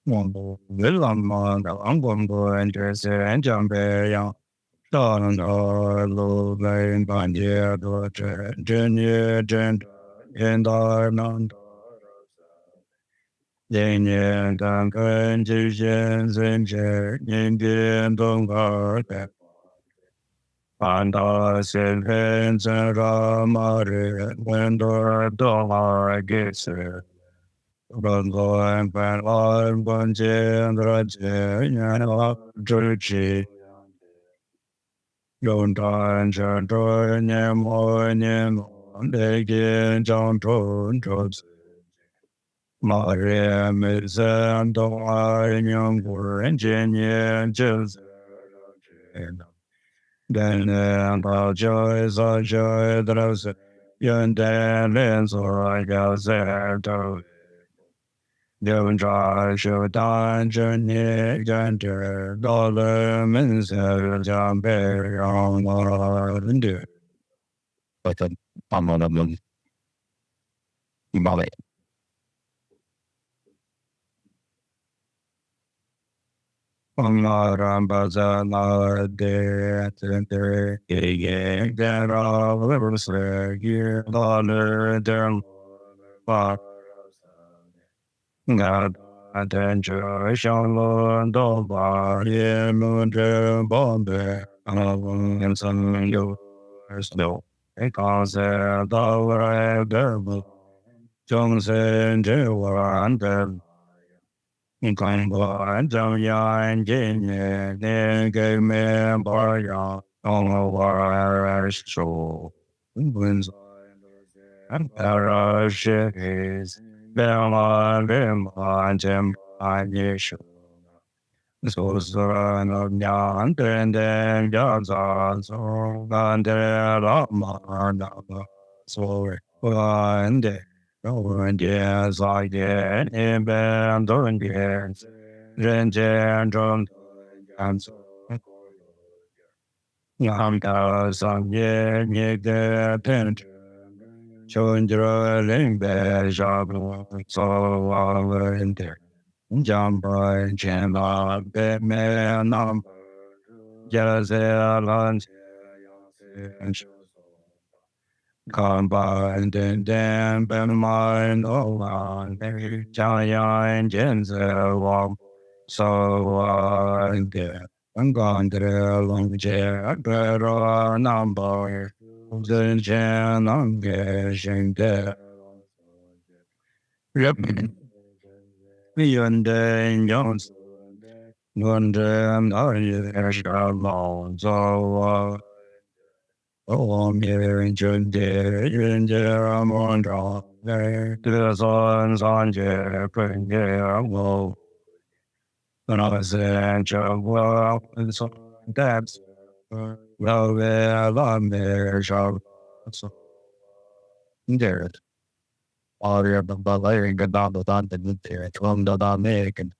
One will on the Angombo and Jersey and Jambe, young Don or Low Lane Bandia, Junior, Gent, and Arnon. Daniel Duncan, Jijan, Zinjer, Indian Dungar, Panda, Silvins, and Ramari, Wendor, Dongar, Gitzer. Rondo and Panlon, Bunjin, Raja, Yana, Druchi, Yontan, Jantor, Nemo, Nemo, Degin, John Tron, Jobs, Maria, Mizan, Doar, Young, Engineer, Jils, then Joy, Joy, Dros, Yondan, Lens, I guess, there, Devon Joshua Dan Journey Gander Dollar Minster John Bear on Ireland. But I'm on them. Molly. On Rambazana de Center, Gay, Gara, Livers, Gear, Dollar, Derm, Bar. God, attention, Shalom, Dobar, Yemunde, Bombe, and some yours, no. Because Dollar, Derby, Johnson, Jewel, and them. Inclinable, and Jamia, and Jane, they gave me a bar, on over so. Wins, and Parashis. Bema, Bema, Jem, Anisha. So, no, Yan, and then Yaza, so, and then Rama, so, and then, oh, and yes, I did, and then, don't get, then, don't, and so. Nam da sang ye ye de pen chundra ling be sha so wa in there jam by jam be me nam ja se lan come by and then be mind oh on ja ya and jen se wa so in there I'm gone to the long chair, better number. The Jan, I'm getting there. Yep. Beyond the Jones, one day I'm not long. So, I'm here in June, there, I'm on draw. There, the sun's on there, putting there, well, when I was in well, and so that's. Well, I'm there, so there. All the layering good on the done the there, it's one the American.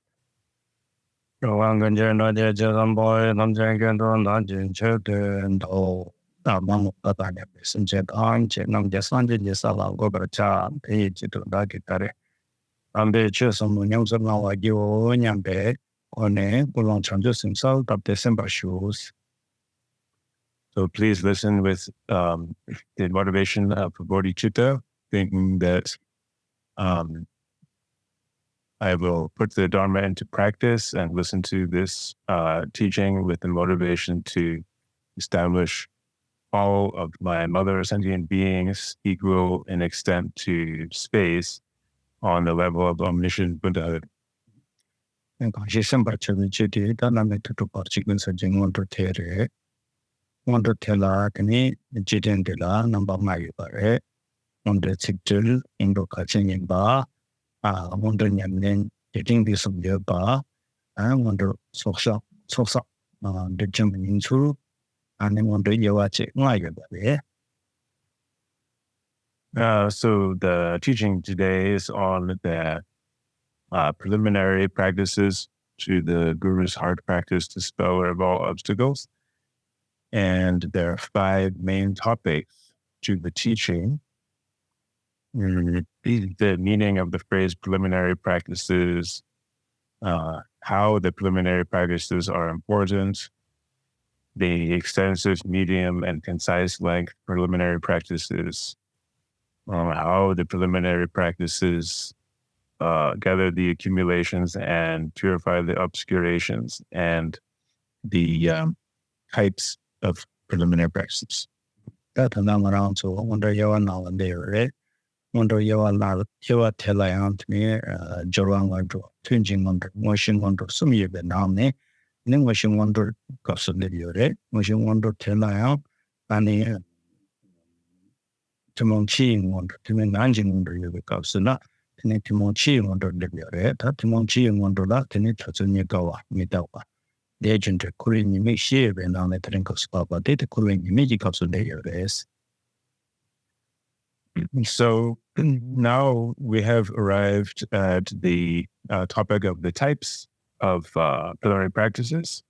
So I'm going to know that some boy, I'm drinking on London, and all. Mong ở tại đẹp sinh chết on chết nằm chết sang chết chết sao lão có bờ cha thì chỉ tụi đã kịp tới làm bé chưa xong một nhóm dân nào ở yêu nhàng bé ở nè của lòng chẳng cho sinh sao tập để xem bảo shoes. So please listen with the motivation of bodhicitta, thinking that I will put the Dharma into practice and listen to this teaching with the motivation to establish all of my mother sentient beings equal in extent to space on the level of omniscient Buddhahood. She sempat cerita dan nama itu tu parcikan saja ngontor tere, ngontor tela kini jadian tela nampak mai bare, ngontor ciptul indo kacang yang ba, ngontor nyamnen jadian di sebelah ba, ngontor soksa dejam insu, ane ngontor jawa cek mai bare. So the teaching today is on the preliminary practices to the Guru's hard practice to dispel of all obstacles. And there are 5 main topics to the teaching. The meaning of the phrase preliminary practices how the preliminary practices are important, the extensive, medium, and concise length preliminary practices, how the preliminary practices gather the accumulations and purify the obscurations, and the types of preliminary practices. That around so wonder you are now and there, wonder you are not you are telling out me, Jorang wonder, twinging wonder, washing wonder, some year been down there, then washing wonder, goes to live your red, washing wonder, tell out, and Timon Chi wonder, Timon Anjing wonder, you because not. Timon Chi wonder, live your red, Timon Chi wonder that, and it has a new go, Midawa. The agent couldn't make share and on the drink of spot, but they couldn't make of the So now we have arrived at the topic of the types of preliminary practices.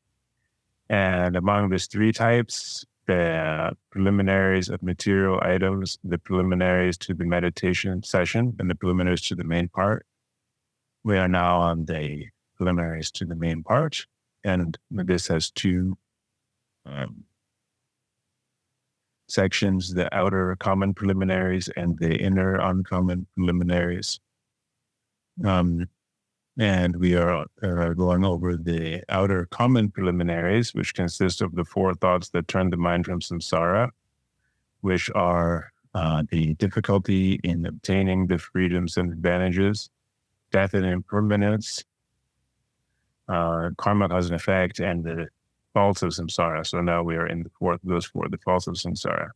And among these three types, the preliminaries of material items, the preliminaries to the meditation session, and the preliminaries to the main part. We are now on the preliminaries to the main part. And this has two sections, the outer common preliminaries and the inner uncommon preliminaries. And we are going over the outer common preliminaries, which consist of the four thoughts that turn the mind from samsara, which are the difficulty in obtaining the freedoms and advantages, death and impermanence, karma, cause and effect, and the faults of samsara. So now we are in those four, the faults of samsara.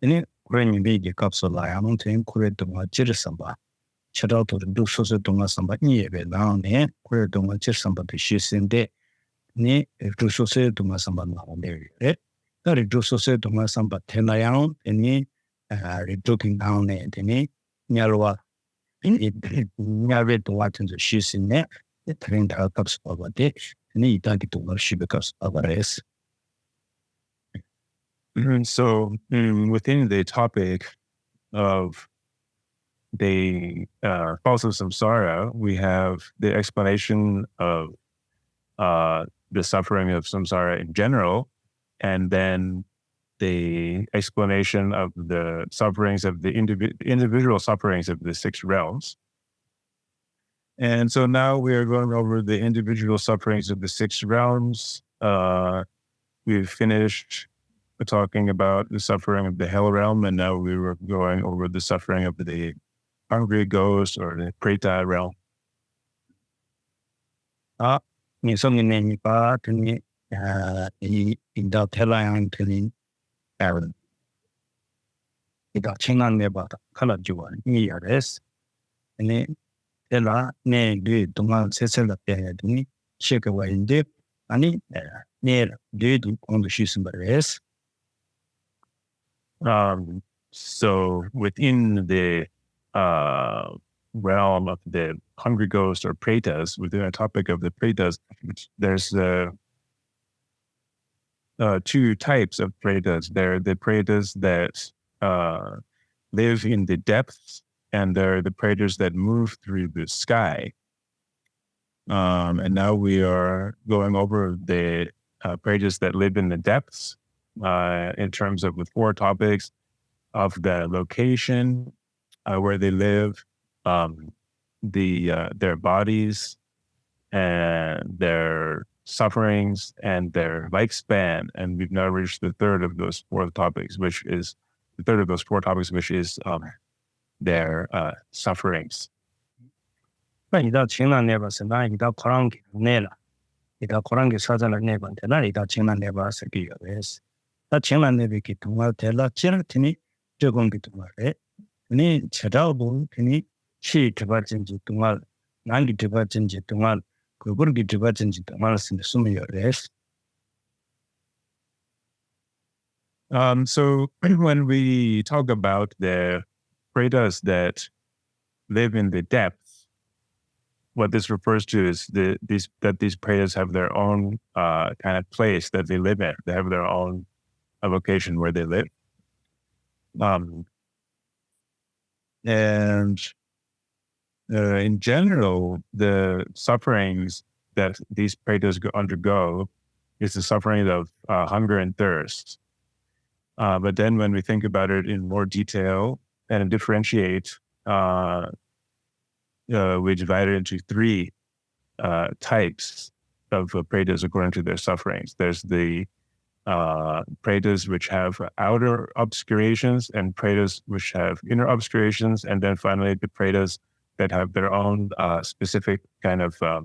And when you make a capsule, I don't think correct to my Jirisamba. Chat out to do so to my samba near down there, where to my Jirisamba to she's in there. Ne, if do so say to my samba now there. That it do so say to my samba tenayan, and me, looking down there, and me, Nyalwa. It never to what in the she's in there. It trained her cups over there, and he dug to worship because of the rest. So within the topic of the faults of samsara, we have the explanation of the suffering of samsara in general, and then the explanation of the sufferings of the individual sufferings of the six realms. And so now we are going over the individual sufferings of the six realms. We've finished talking about the suffering of the hell realm, and now we were going over the suffering of the hungry ghost or the Pretas realm. Ni song in any part in the Telang telling Aaron. It got ching on me about color juan, me arrest. And then Ella, nay, do to my sister that they had me, shake away in dip, and near do on the shoes and rest. So within the realm of the hungry ghost or Pretas, within a topic of the Pretas, there's two types of Pretas. There are the Pretas that live in the depths, and there are the Pretas that move through the sky. And now we are going over the Pretas that live in the depths in terms of the four topics of the location where they live, their bodies and their sufferings and their lifespan. And we've now reached the third of those four topics, which is their sufferings. But without China never said, without Korang Nela. Without Korang is such a neighbor, and without China never said, yes. That China never get to my tell Chiratini, Jogon get to my head. Ni Chadalbo, Penny, she divergent to my 90 divergent to my Kuburgi divergent to Mars in the Sumia rest. So when we talk about the Pretas that live in the depths, what this refers to is these Pretas have their own kind of place that they live in. They have their own location where they live. And in general, the sufferings that these Pretas undergo is the suffering of hunger and thirst. But then when we think about it in more detail and differentiate, we divide it into three types of Pretas according to their sufferings. There's the Pretas which have outer obscurations and Pretas which have inner obscurations, and then finally the Pretas that have their own specific kind of, their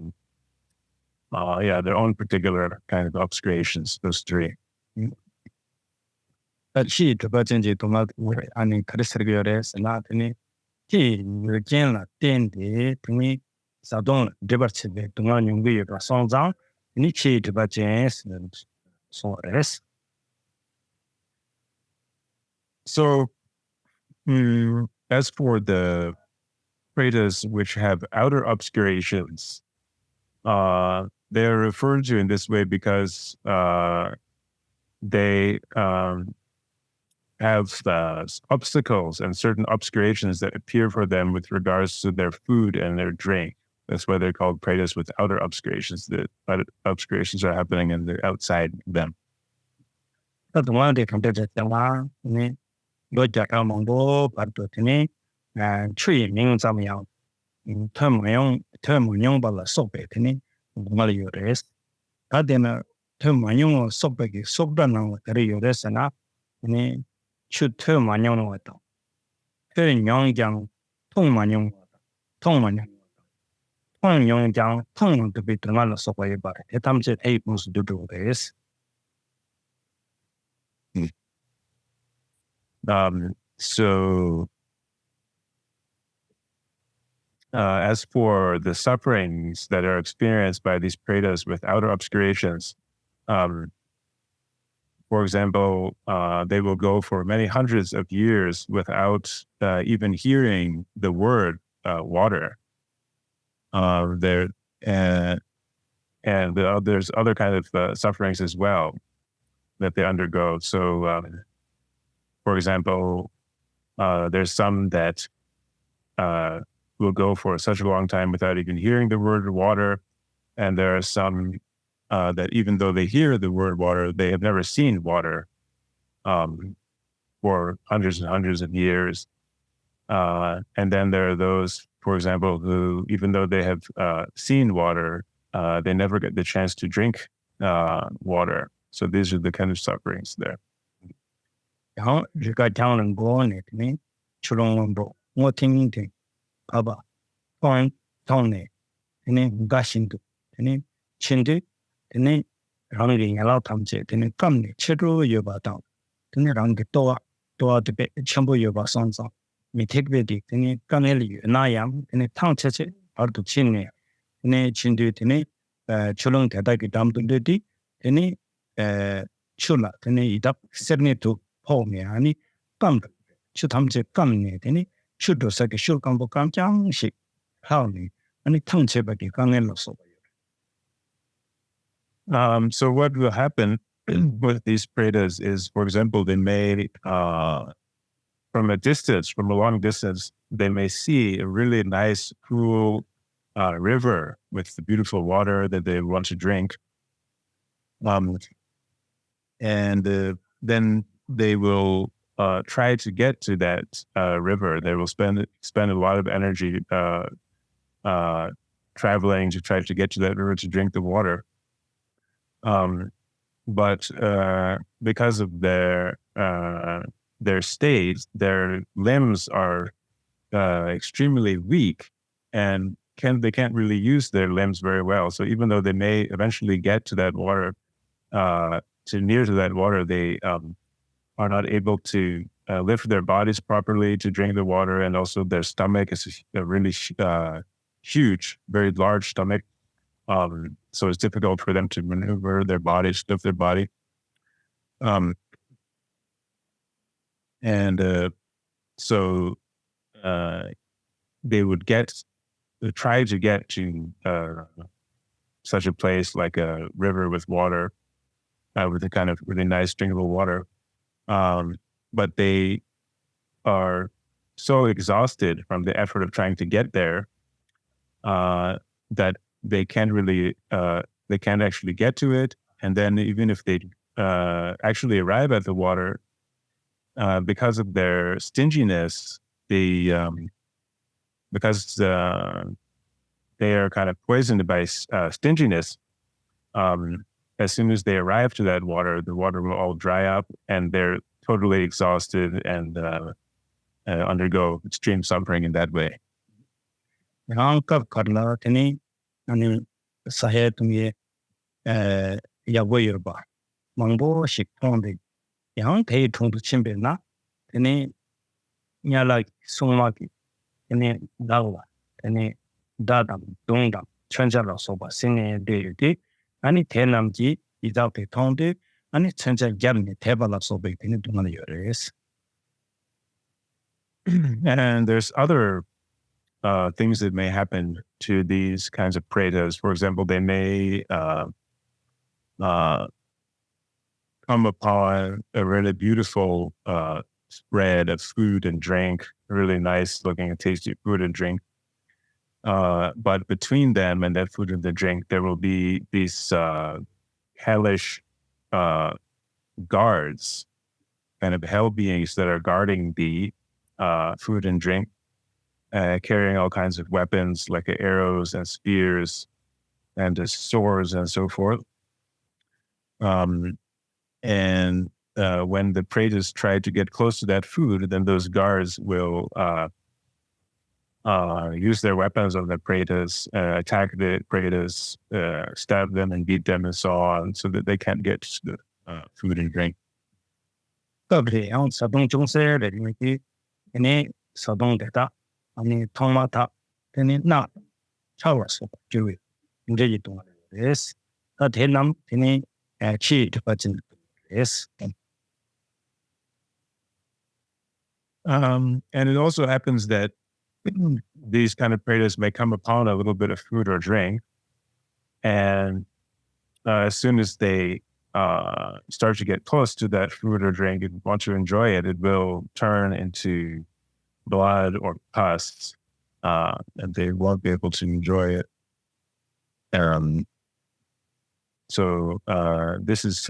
own particular kind of obscurations, those three. Chi Drupla Chenji Tunga Ani Karisargayore Sanatini, Chi Yurjin Tendi, Tuni Sadon Diberchibe, Tunga Yungi Sonzang, Nichi Drupla Chens and Sores. So, as for the Pretas which have outer obscurations, they're referred to in this way because they have obstacles and certain obscurations that appear for them with regards to their food and their drink. That's why they're called Pretas with outer obscurations. The obscurations are happening and they're outside them. That's one they compared to the one, Loja Mongo, Partotini, and Tree Ming Zamiao, term Bala Sopetini, Maliores. Adena term Sopeki, Sobrano, Riores and up, should term Manon. Term Young Yang, Tong Manon, Tong Manon. Tong Young Yang, Tong to be the Mala Sopay, but it comes at 8 months to do this. So, as for the sufferings that are experienced by these Pretas with outer obscurations, for example, they will go for many hundreds of years without even hearing the word water. There's other kind of sufferings as well that they undergo. So, for example, there's some that will go for such a long time without even hearing the word water. And there are some that even though they hear the word water, they have never seen water for hundreds and hundreds of years. And then there are those, for example, who, even though they have seen water, they never get the chance to drink water. So these are the kind of sufferings there. You got down and go on it, me, Chulong, what thing, Papa, Point, Tony, and then gushing to, and then Chindu, and then running a lot of jet, and then come the Chidru Yuba down, then around the door the bed, Chambo Yuba sons on. Me take the then Ganelli, and I am, and a town church, or to Chinny, and then Chindu, and then Chulong Tadaki down to the D, and then Chula, and then eat up 72. Home, any come should have to come near any should do such a should come book on Jang ship. How me and it tongue chip again. So what will happen with these Pretas is, for example, they may, from a long distance, they may see a really nice, cool river with the beautiful water that they want to drink. And then they will try to get to that river. They will spend a lot of energy traveling to try to get to that river to drink the water. But because of their state, their limbs are extremely weak, and they can't really use their limbs very well. So even though they may eventually get to that water, near to that water, they are not able to lift their bodies properly to drink the water, and also their stomach is a really huge, very large stomach. So it's difficult for them to maneuver their bodies, lift their body. So they would try to get to such a place like a river with water, with a kind of really nice drinkable water. But they are so exhausted from the effort of trying to get there that they can't really, they can't actually get to it. And then even if they actually arrive at the water, because of their stinginess, because they are kind of poisoned by stinginess, as soon as they arrive to that water, the water will all dry up and they're totally exhausted and undergo extreme suffering in that way. yang kap karla teni ani sahe tumi ya boyer ba mangbo shik thonde yang thei thong chimbe na teni nyala sungma ki teni dawla teni dadam dongdam chanjala soba sine de de ani tenam ji idaw te thonde ani chanja gyamni thebala soba teni dunga yores. And there's other things that may happen to these kinds of pretas. For example, they may come upon a really beautiful spread of food and drink, really nice looking and tasty food and drink. But between them and that food and the drink, there will be these hellish guards, kind of hell beings that are guarding the food and drink, carrying all kinds of weapons like arrows and spears and swords and so forth. And when the pretas try to get close to that food, then those guards will use their weapons on the pretas, attack the pretas, stab them and beat them and so on, so that they can't get to the food and drink. Kabri yang sadong jongse de ni ini sadong data ani thongmata teni na chawa so jiwi nje ji tong yes ta thenam teni chi tpachin yes. And it also happens that these kind of predators may come upon a little bit of food or drink, and as soon as they start to get close to that food or drink and want to enjoy it, it will turn into blood or pus, and they won't be able to enjoy it. So this is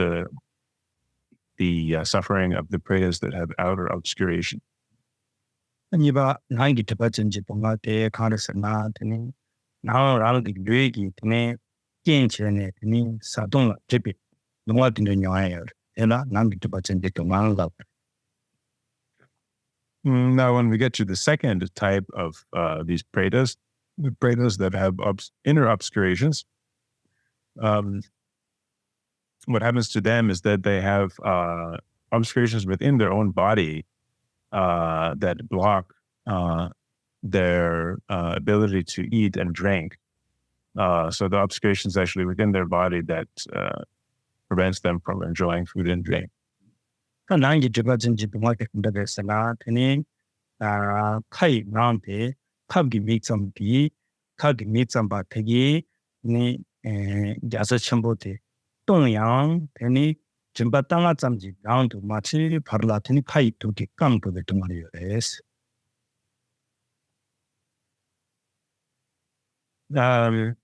the suffering of the pretas that have outer obscuration. Niba nangi tpachin ji tonga te kharsana teni na rang gi lwegi teni kinchene teni sadong la tipi longwa tin de nyaer ela nangi tpachin ji tonga la. Now, when we get to the second type of these pretas, the pretas that have inner obscurations, what happens to them is that they have obscurations within their own body that block their ability to eat and drink. So the obscurations actually within their body that prevents them from enjoying food and drink. Nangi tpachin ji tonga te kunda sana teni kai nante khab gi mixam bi khab gi mixam ba thegi ni jasa chambo te 동양 되니 진바 땅아 잠지 라운드 마치 바르라티니 파이 두기 깜도데 동아리요레스.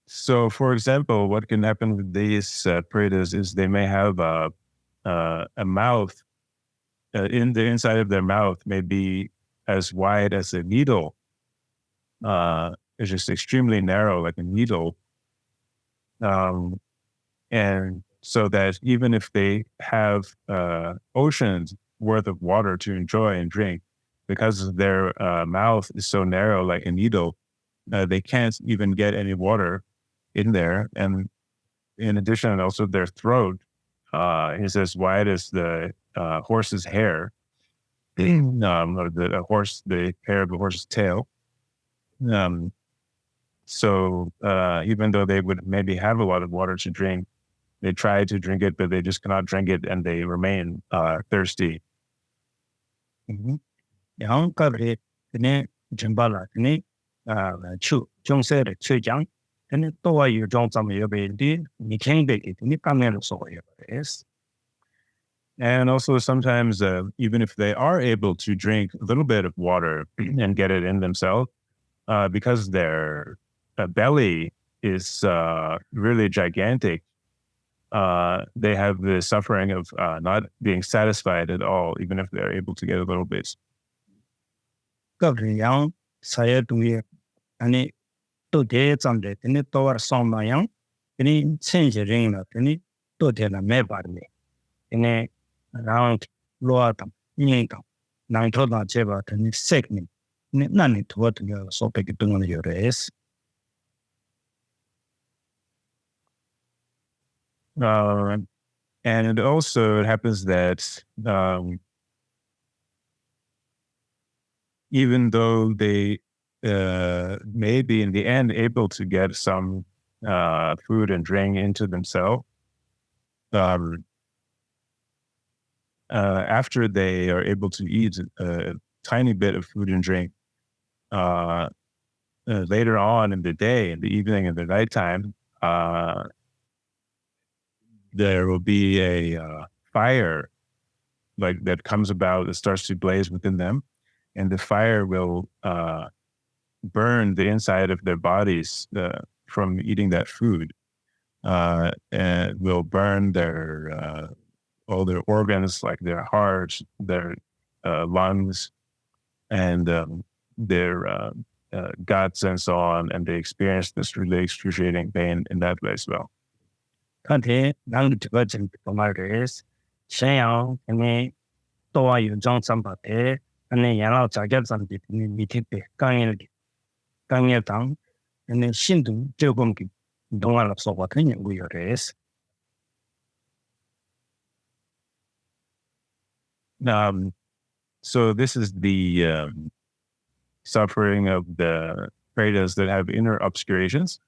So, for example, what can happen with these pretas is they may have a mouth. In the inside of their mouth may be as wide as a needle. It's just extremely narrow, like a needle. And so that even if they have oceans worth of water to enjoy and drink, because their mouth is so narrow like a needle, they can't even get any water in there. And in addition, also their throat is as wide as the horse's hair, or the hair of the horse's tail. So even though they would maybe have a lot of water to drink, they try to drink it, but they just cannot drink it, and they remain thirsty. Yang kabri teni jimbala teni chu jongse de chujang teni towa yu jong zam yobe di ni kengbe ki teni kamel so yes. And also sometimes, even if they are able to drink a little bit of water and get it in themselves, because their belly is really gigantic, they have the suffering of not being satisfied at all, even if they're able to get a little bit. yang saya tunggu ani to de zamde ini towar soma yang ini senje ring la ini to de la me bar le ini round loa tam yin tam nang to da che ba ini segment ini nani to to yo so pe ki tung yo res And also it happens that even though they may be in the end able to get some food and drink into themselves, after they are able to eat a tiny bit of food and drink, later on in the day, in the evening, in the nighttime, there will be a fire like that comes about, that starts to blaze within them, and the fire will burn the inside of their bodies from eating that food, and will burn their all their organs, like their heart, their lungs, and their guts and so on, and they experience this really excruciating pain in that way as well. kante nang de ba chen to ma res shen yang ini to wa yu zhang sam ba de ani yan lao jia jia zang de ni mi ti de gang ye dang ini xin du zhe gong ki dong la so ba ten yin gu yo res So this is the suffering of the Pretas that have inner obscurations.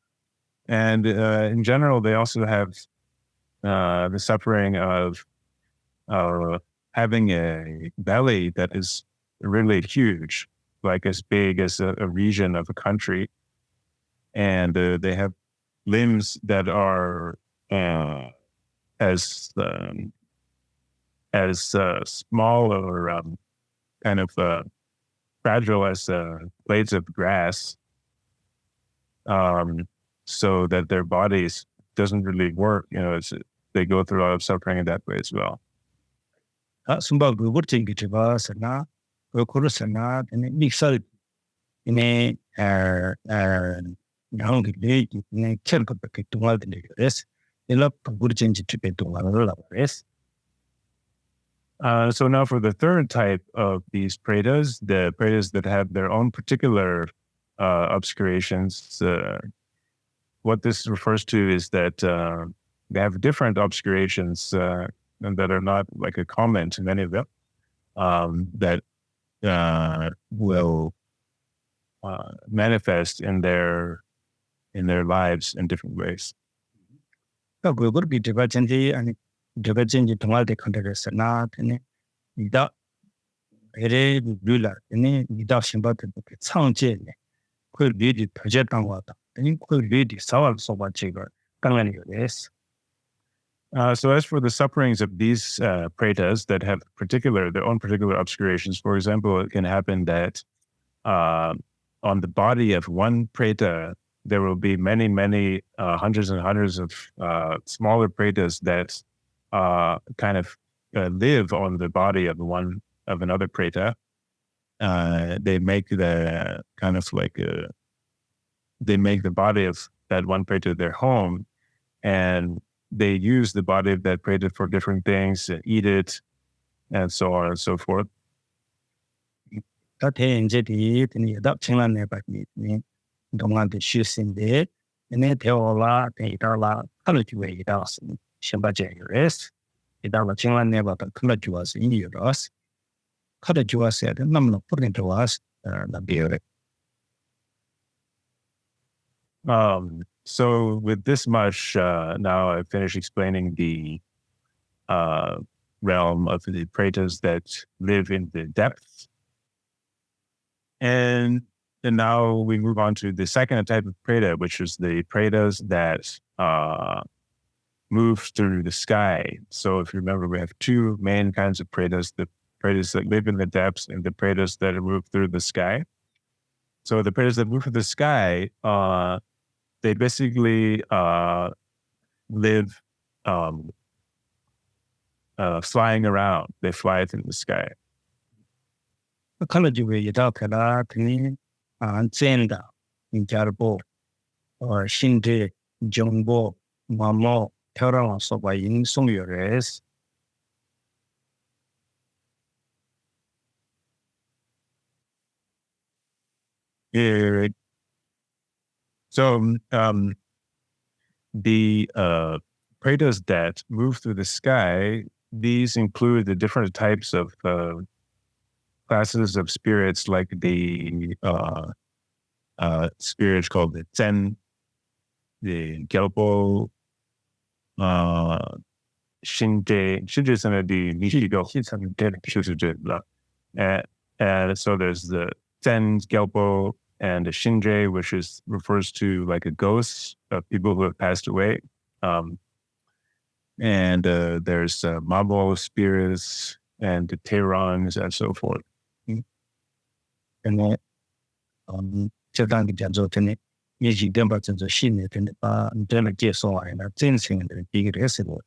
And in general, they also have the suffering of having a belly that is really huge, like as big as a region of a country. And they have limbs that are as small or kind of fragile as blades of grass, so that their bodies doesn't really work. They go through a lot of suffering in that way as well. sumba gu gur chen ki ba sana ko ko sana ini mixer ini yang ki le ini chen ko ke tungal de res ila gur chen ji pe tungal la res. So now for the third type of these Pretas, the Pretas that have their own particular obscurations, what this refers to is that they have different obscurations and that are not like a common to many of them, that will manifest in their lives in different ways. Ka gu gur bi de ba chen ji ani de ba chen ji tungal de khande res na ini ida ere lu la ini ida shin ba de chang jie ne ko li di pe jie dang wa da ini ko li di sa wa so ba che ga gang le yo res. So as for the sufferings of these Pretas that have their own particular obscurations, for example, it can happen that on the body of one Preta, there will be many, many hundreds and hundreds of smaller Pretas that kind of live on the body of another Preta. They make the kind of like they make the body of that one Preta their home, and they use the body of that Preta for different things, and eat it, and so on and so forth. Ta the je di ni da chen la ne ba ni dong an de xu xin de ne de o la de da la ta lu ju wei da sin xian ba jie res da la chen la ne ba da kla ju wa sin yi ros ka de ju wa se de nam lo pu ne de wa la bi re. So with this much, now I've finished explaining the realm of the Pretas that live in the depths. And now we move on to the second type of Preta, which is the Pretas that move through the sky. So if you remember, we have two main kinds of Pretas, the Pretas that live in the depths and the Pretas that move through the sky. So the Pretas that move through the sky, they basically live flying around. They fly through the sky. ecology 이다테라 드니 안젠다 인자르보 신제 정보 마모 테라와서 바 인송요레스 Yeah. So the Pretas that move through the sky, these include the different types of classes of spirits, like the spirits called the Tsering, the Gelpo, Shinje. Shinje is the Nishigo. And so there's the Tsering, Gelpo, and the Shinje, which refers to like a ghost of people who have passed away. And there's Mabo spirits and the Terangs and so forth. 근데 저단기 전조ተ니 예지 덴바전조 신의 근데 바 데르 계속하이나 진생의 비기를 했고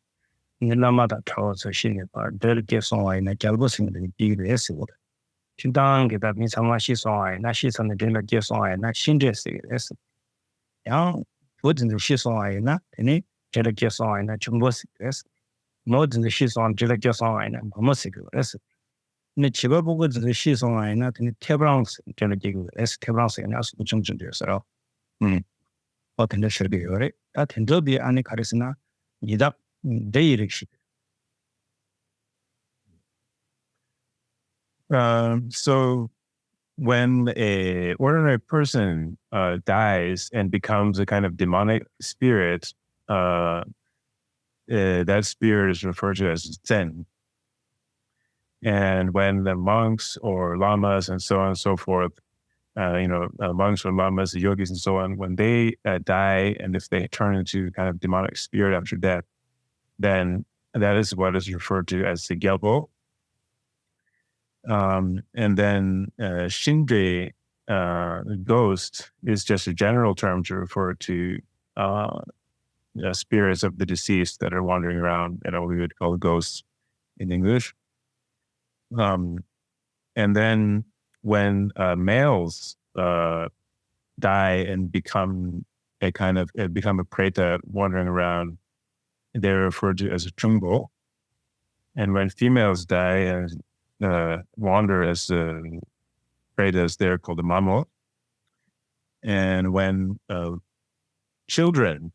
일라마다 타워서 신의 바 데르 계속하이나 결부생의 비기를 했고 진단게다 미상화 시송하이나 시선의 데르 계속하이나 신제스의 했어 양 모든 시송하이나 되니 데르 계속하이나 정보스 했어 모든 시송 데르 계속하이나 뭐뭐스 했어 근데 집에 보고 시송하이나 되니 테브랑스 데르 계속 했어 테브랑스가 나서 정정되어서 어떤 설계요래 다 텐더비 안에 가르스나 이답 데이렉시. So when a ordinary person dies and becomes a kind of demonic spirit, that spirit is referred to as Zen. And when the monks or lamas and so on and so forth, monks or lamas, yogis and so on, when they die, and if they turn into kind of demonic spirit after death, then that is what is referred to as the Gelpo. And then Shinje, ghost, is just a general term to refer to spirits of the deceased that are wandering around, we would call ghosts in English. And then when males die and become a preta wandering around, they're referred to as a chungbo. And when females die and wander as pretas, they're called the mamo. And when young children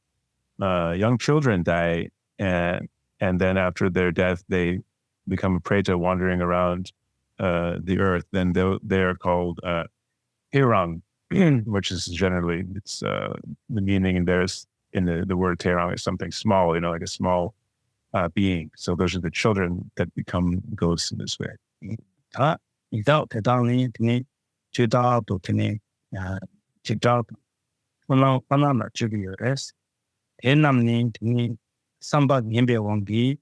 die, and then after their death, they become a preta wandering around the earth, then they're called Terang, which is generally, it's the meaning in the word Terang is something small, like a small being. So those are the children that become ghosts in this way. 이다 대단히 드니 주다도 드니 직접 하나만 주기요레스 대남니 드니 삼바 님베 왕기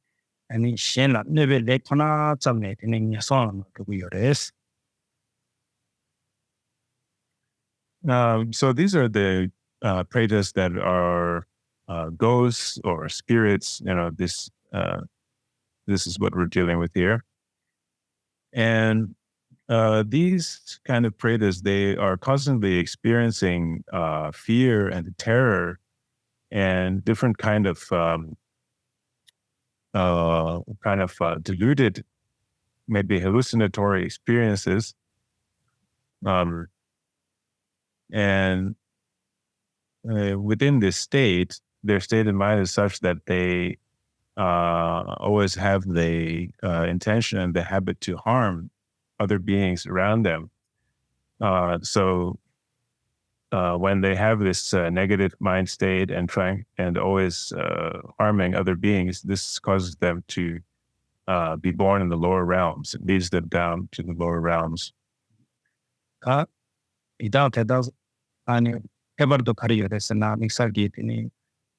아니 신라 네베 레코나 잡네 드니 녀선 그거요레스. So these are the pretas that are ghosts or spirits. This is what we're dealing with here. And these kind of pretas, they are constantly experiencing fear and terror and different kind of deluded, maybe hallucinatory experiences. And within this state, their state of mind is such that they always have the intention and the habit to harm other beings around them. So when they have this negative mind state and always harming other beings, this causes them to be born in the lower realms. It leads them down to the lower realms. 이다 대다 아니 해버도 가리요레스나 믹살기티니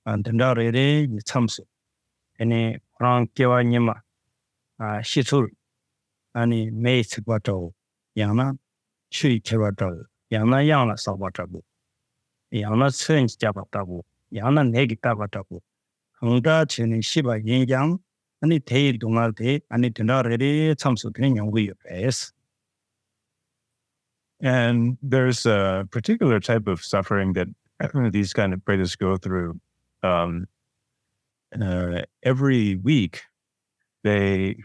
안던다레레 참수 아니 프랑케와니마 시출 아니 메이스과도 양나 추이케와도 양나 양나 사바타부 Yana Tsering Jabatabu, Yana Negitavatabu, Hanga Chini Shiba Yin Yang, and it take Dunate, and it not ready some sutrin young we face. And there's a particular type of suffering that these kind of Pretas go through. Every week, they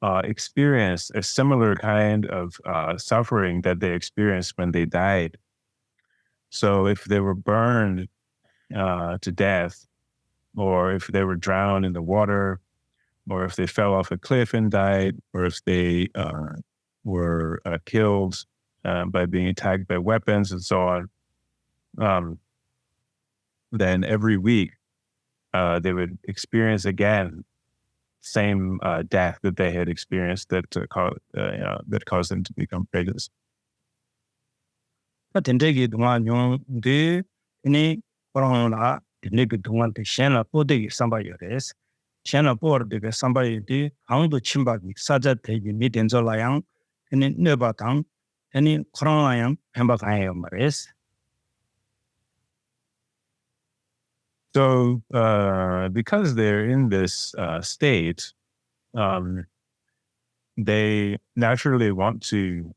experience a similar kind of suffering that they experienced when they died. So if they were burned to death, or if they were drowned in the water, or if they fell off a cliff and died, or if they were killed by being attacked by weapons and so on, then every week they would experience again same death that they had experienced that caused them to become pretas. But in the one young do any corona, the nigga do want to share a body somebody is. Share a board because somebody do how to chimbagi, such that you meet in Zolayang, and in Nebatang, any corona, Hambakayam is. So because they're in this state, they naturally want to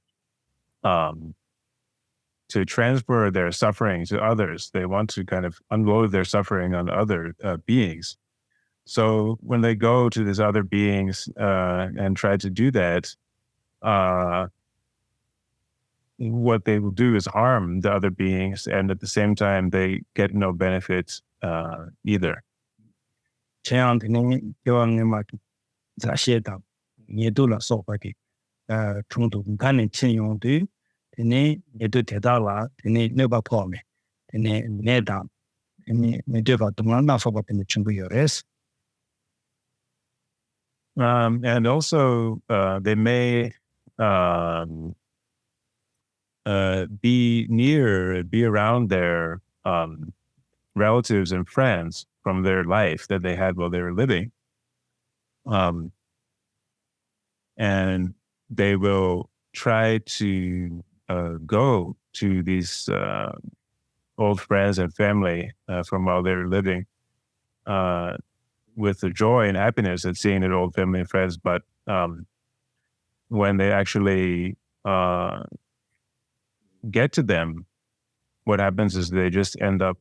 transfer their suffering to others. They want to kind of unload their suffering on other beings. So when they go to these other beings and try to do that, what they will do is harm the other beings, and at the same time, they get no benefit either. And also, they may be around their relatives and friends from their life that they had while they were living. And they will try to go to these old friends and family from while they were living with the joy and happiness at seeing their old family and friends. But when they actually get to them, what happens is they just end up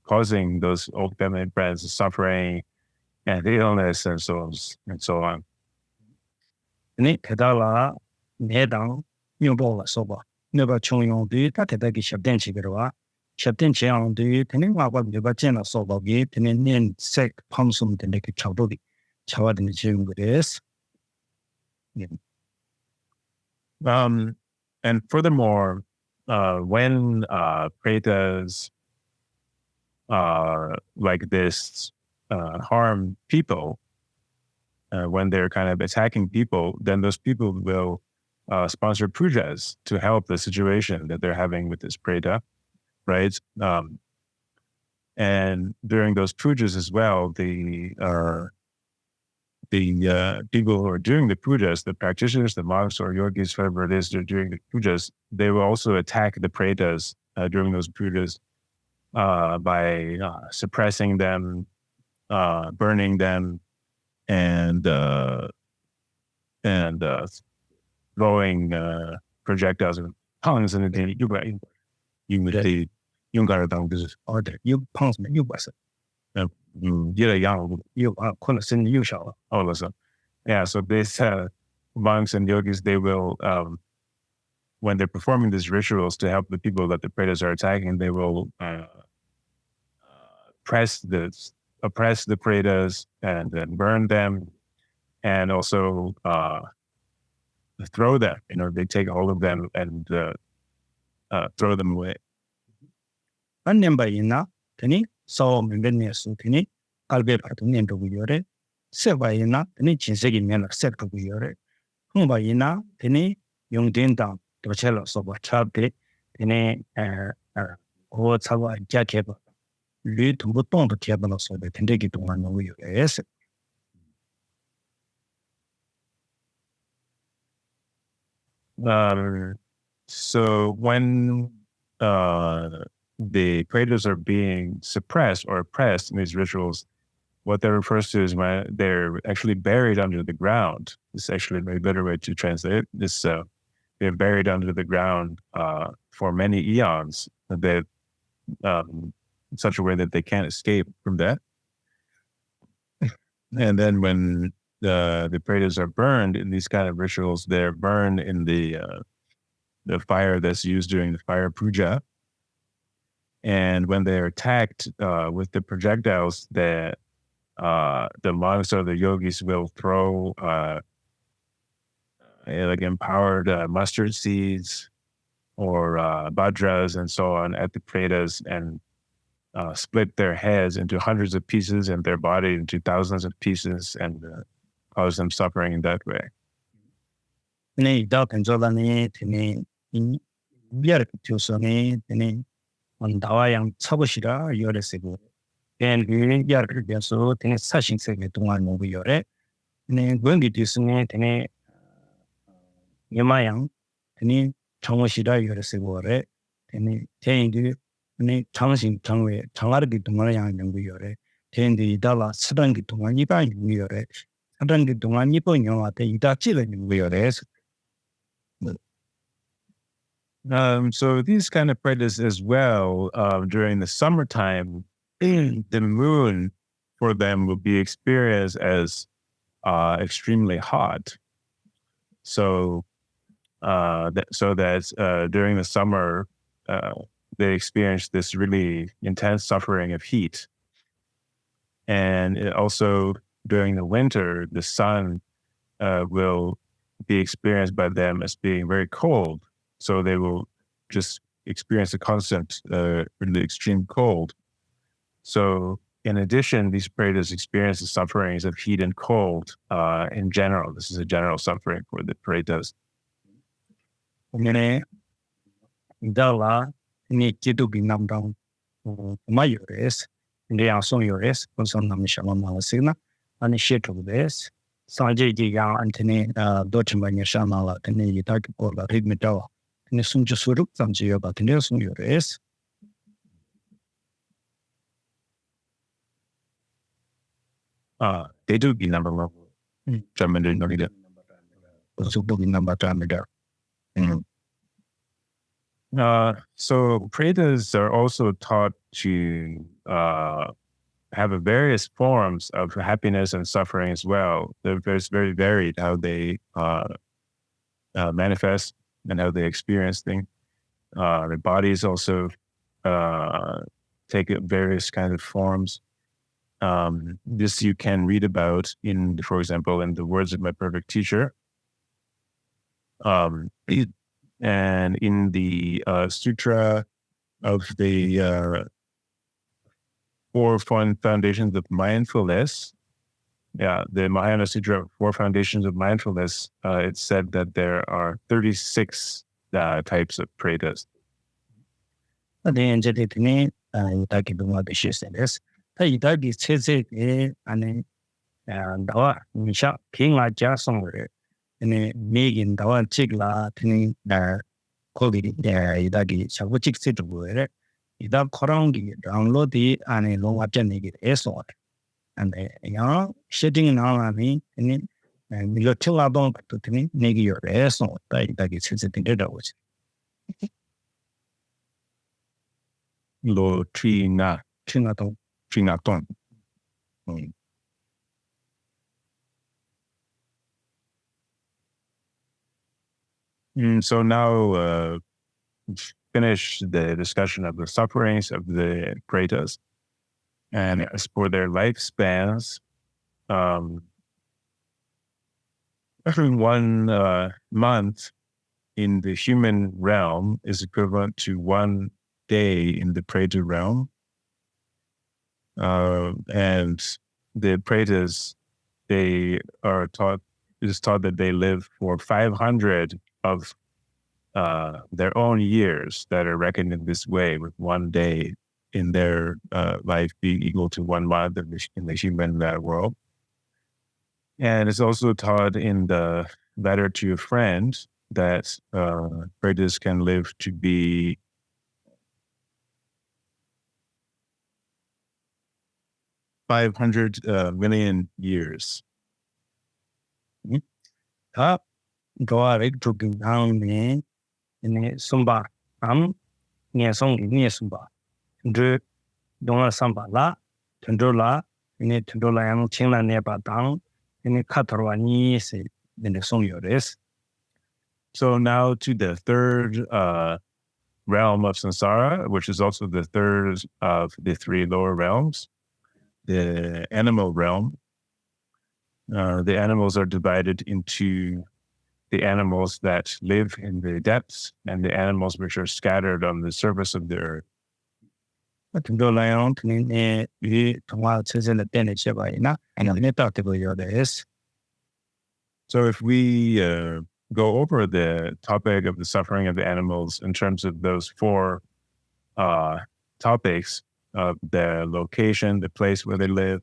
causing those old family and friends suffering and illness and so on. Ni pedala nedang nyubo la soba. Neba chung yong du ta te ki shabden chi gerwa. Shabden chi yang du tene wa wa neba chen la soba gi tene nen sek pamsum tene ki chawdo gi. Chawa tene chi yung gres. And furthermore, when pretas like this harm people, when they're kind of attacking people, then those people will sponsor pujas to help the situation that they're having with this preta, right? And during those pujas as well, the people who are doing the pujas, the practitioners, the monks or yogis, whoever it is, they're doing the pujas, they will also attack the pretas during those pujas by suppressing them, burning them, and throwing projectiles and tongues in the yung garadang is order. You punks me, you was it. Yeah, so these monks and yogis, they will, when they're performing these rituals to help the people that the pretas are attacking, they will oppress the pretas and then burn them, and also throw them. They take hold of them and throw them away. So many sutini, Albe Patunin to Yore, Sevaina, any Chinsegi men set to Yore, Humbaina, Tini, Young Dinda, Torcello, of a child, Tini, what's our jacket, lead to Button to Tiabano, so they can take it to one of you. Yes. So when the Pretas are being suppressed or oppressed in these rituals, what that refers to is when they're actually buried under the ground. It's actually a very better way to translate this. They're buried under the ground for many eons, that in such a way that they can't escape from that. And then when the Pretas are burned in these kind of rituals, they're burned in the fire that's used during the fire puja. And when they're attacked with the projectiles that the monks or the yogis will throw like empowered mustard seeds or bhadras and so on at the Pretas and split their heads into hundreds of pieces and their body into thousands of pieces and cause them suffering in that way. 네, 다 근저다니 되니 이 미야르 교수니 되니 나와양 처부시라 열에서고 된 미야르 교수 되니 사신세계 동안 모부 열에 네 권기 교수니 되니 예마양 되니 정오시라 열에서고래 되니 대인들 네 정신 정외 정아르기 동안 양 연구 열에 대인들이 이달라 스랑기 동안 이반 연구 열에 스랑기 동안 이번 영화때 이다 찌르는 연구 열에 So these kind of predators as well, during the summertime, the moon for them will be experienced as extremely hot. So that during the summer, they experience this really intense suffering of heat. And also during the winter, the sun will be experienced by them as being very cold. So they will just experience a constant, really extreme cold. So in addition, these predators experience the sufferings of heat and cold in general. This is a general suffering for the predators. 오늘의 달라 니 기도기 남당 마요레스 인디안 송요레스 본선남 샤마마스나 아니 셰토베스 산제기가 안테니 도치마니 샤마라 테니 이타기 콜라 리그미타와 니 숨주수룩 잠지여바 테니 송요레스 They do be number one. German didn't know that. 수복이 남바타미다 So pretas are also taught to have a various forms of happiness and suffering as well. They're very varied how they manifest and how they experience things. Their bodies also take various kinds of forms. This you can read about in, for example, in the Words of My Perfect Teacher. And in the Sutra of the Four Foundations of Mindfulness, the Mahayana Sutra of Four Foundations of Mindfulness, it said that there are 36 types of pretas. 네 이다기 동화도 실세です다 이다기 체제에 안에 나와 미샤 빙아 자성을 네 메긴 나와 찍라 드니 거기 이다기 자꾸 찍세도에 이다 코랑기 다운로드 안에 롱압전이게 해서 안에 야 세팅 나와니 네 밀로 틀라동 것도 드니 내기 요래서 다 이다기 체제된다고 Lo Trina 층아동 Ton. So now finish the discussion of the sufferings of the pretas. And as for their lifespans, every 1 month in the human realm is equivalent to 1 day in the preta realm. And the pretas, it is taught that they live for 500 of their own years that are reckoned in this way, with 1 day in their life being equal to 1 month in the human world. And it's also taught in the letter to a friend that pretas can live to be 500 million years. 다 도와를 두긴 다음에 이제 숨바 암 녀성 이니 숨바 드 동아 삼바라 전돌라 이제 전돌라 양 칭란네 바당 이제 카터와니 세 이제 송요레스. So now to the third realm of Samsara, which is also the third of the three lower realms, the animal realm. The animals are divided into the animals that live in the depths and the animals which are scattered on the surface of the earth. 전돌라 양 이제 이 동아 체제의 때에 제바이나 이제 딱되고 요레스. So if we go over the topic of the suffering of the animals in terms of those four topics of their location, the place where they live,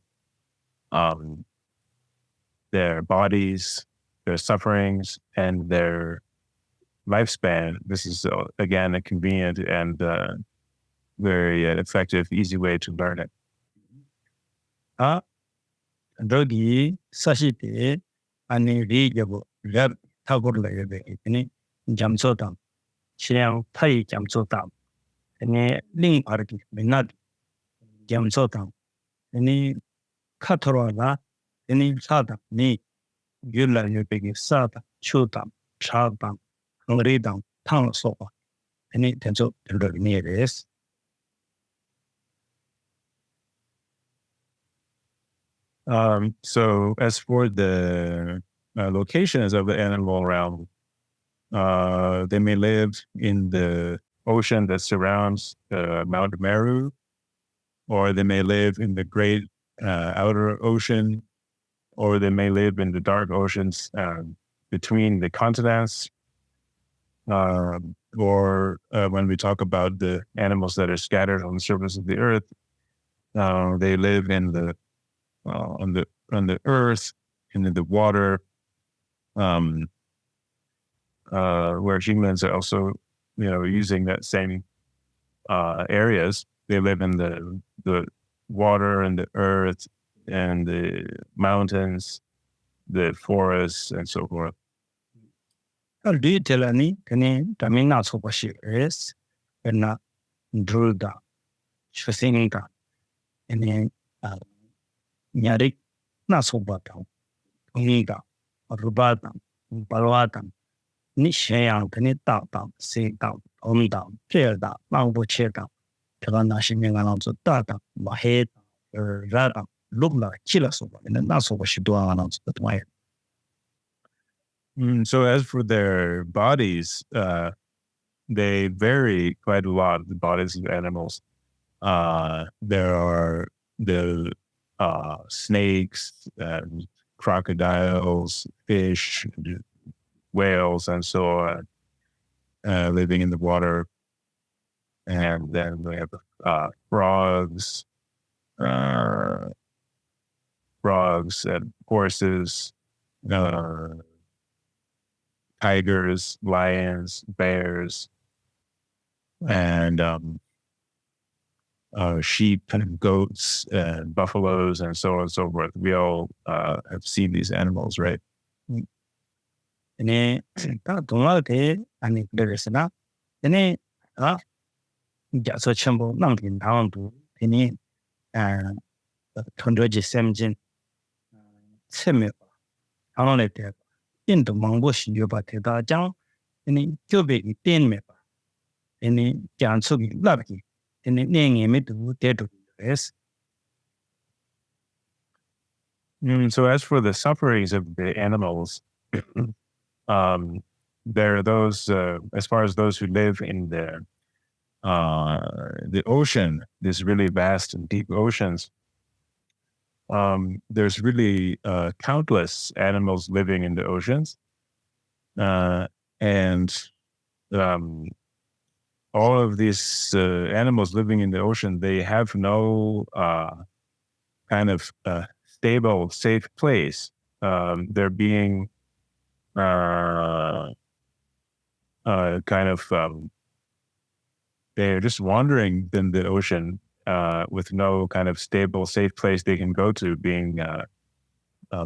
their bodies, their sufferings, and their lifespan, this is, again, a convenient and very effective, easy way to learn it. 저기 사시대 아니 리게고 랩 타고를 되니 잠소담 시양 타이 잠소담 아니 링 파르기 맨날 잠소담 아니 카토라나 아니 사담 니 율라니 베기 사담 추담 차담 응리담 탕소바 아니 된소 들으니에스. So as for the locations of the animal realm, they may live in the ocean that surrounds Mount Meru, or they may live in the great outer ocean, or they may live in the dark oceans between the continents, or when we talk about the animals that are scattered on the surface of the earth, they live in the on the earth and in the water, where humans are also, using that same areas. They live in the water and the earth and the mountains, the forests, and so forth. 리텔라니 그네 담이나 소바시레스 그나 드루다 슈싱다 에네 냐릭 나소바타 응이다 루바다 발와다 니셰양 그네 따다 세다 엄다 제다 망부체다 제가 나시명하나서 따다 마헤 라다 룩라 킬라소바 에네 나소바시도 하나서 도마에. So as for their bodies, they vary quite a lot, the bodies of animals. There are the snakes, crocodiles, fish, whales, and so on, living in the water. And then we have frogs, and horses, tigers, lions, bears, and sheep and goats and buffaloes and so on and so forth. We all have seen these animals, right? 네, 다 동화대 아니 그랬으나, 네, 자서 전부 남긴 다음도 네, 천조지 샘진 세메 하나에 대 인도 망보시 요바테다 장 네, 교배기 땐메바 네, 장속이 라비 네, 냉에메도 대도레스. So as for the sufferings of the animals, there are those, as far as those who live in the ocean, this really vast and deep oceans, there's really countless animals living in the oceans. And all of these animals living in the ocean, they have no kind of stable, safe place. They're being they're just wandering in the ocean with no kind of stable, safe place they can go to, being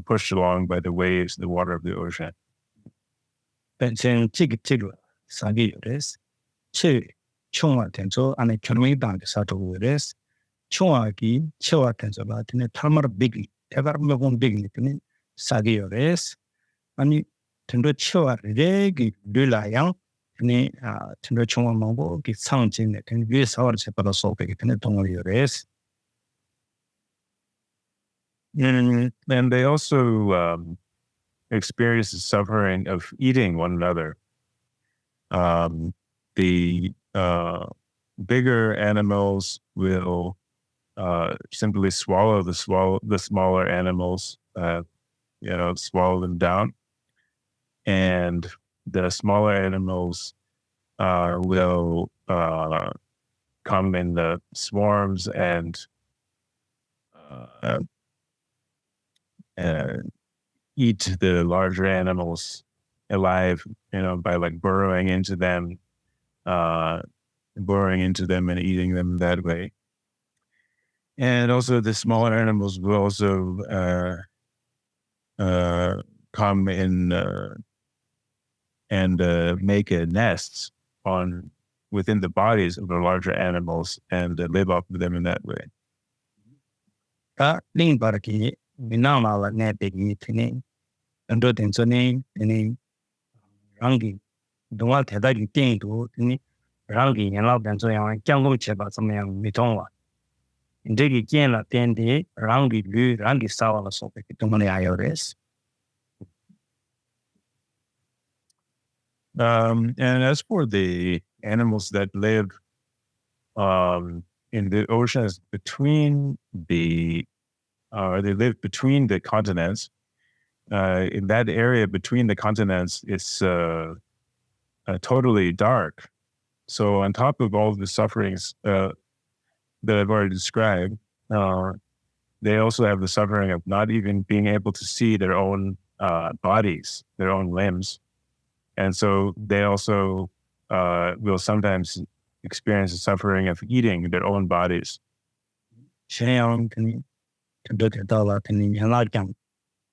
pushed along by the waves, the water of the ocean. 本身这个三个有的是，去穷啊，天做安尼全民党的啥都有的是，穷啊给穷啊天做啦，天呢他们的 big， 他们的big 呢，天呢三个有的是，安尼天做穷啊这个对来样，天呢天做穷啊忙不给上进的，天越少的才把它收回，天呢同样有的是。And they also experience the suffering of eating one another. The bigger animals will simply swallow the smaller animals, swallow them down, and the smaller animals will come in the swarms and eat the larger animals alive, by like burrowing into them and eating them that way. And also the smaller animals will also come in and make nests within the bodies of the larger animals and live off of them in that way. 另一把的你那嘛了那边的天呢，很多天做呢，天呢，让给东华太大的电图，天呢，让给人老板这样讲过去吧，怎么样没通了？你这个见了电的，让给驴，让给烧了，说的东华的还有的是。And as for the animals that live in the oceans between they live between the continents. In that area between the continents, it's totally dark. So on top of all the sufferings that I've already described, they also have the suffering of not even being able to see their own bodies, their own limbs. And so they also will sometimes experience the suffering of eating their own bodies. 都得到了，肯定原来讲，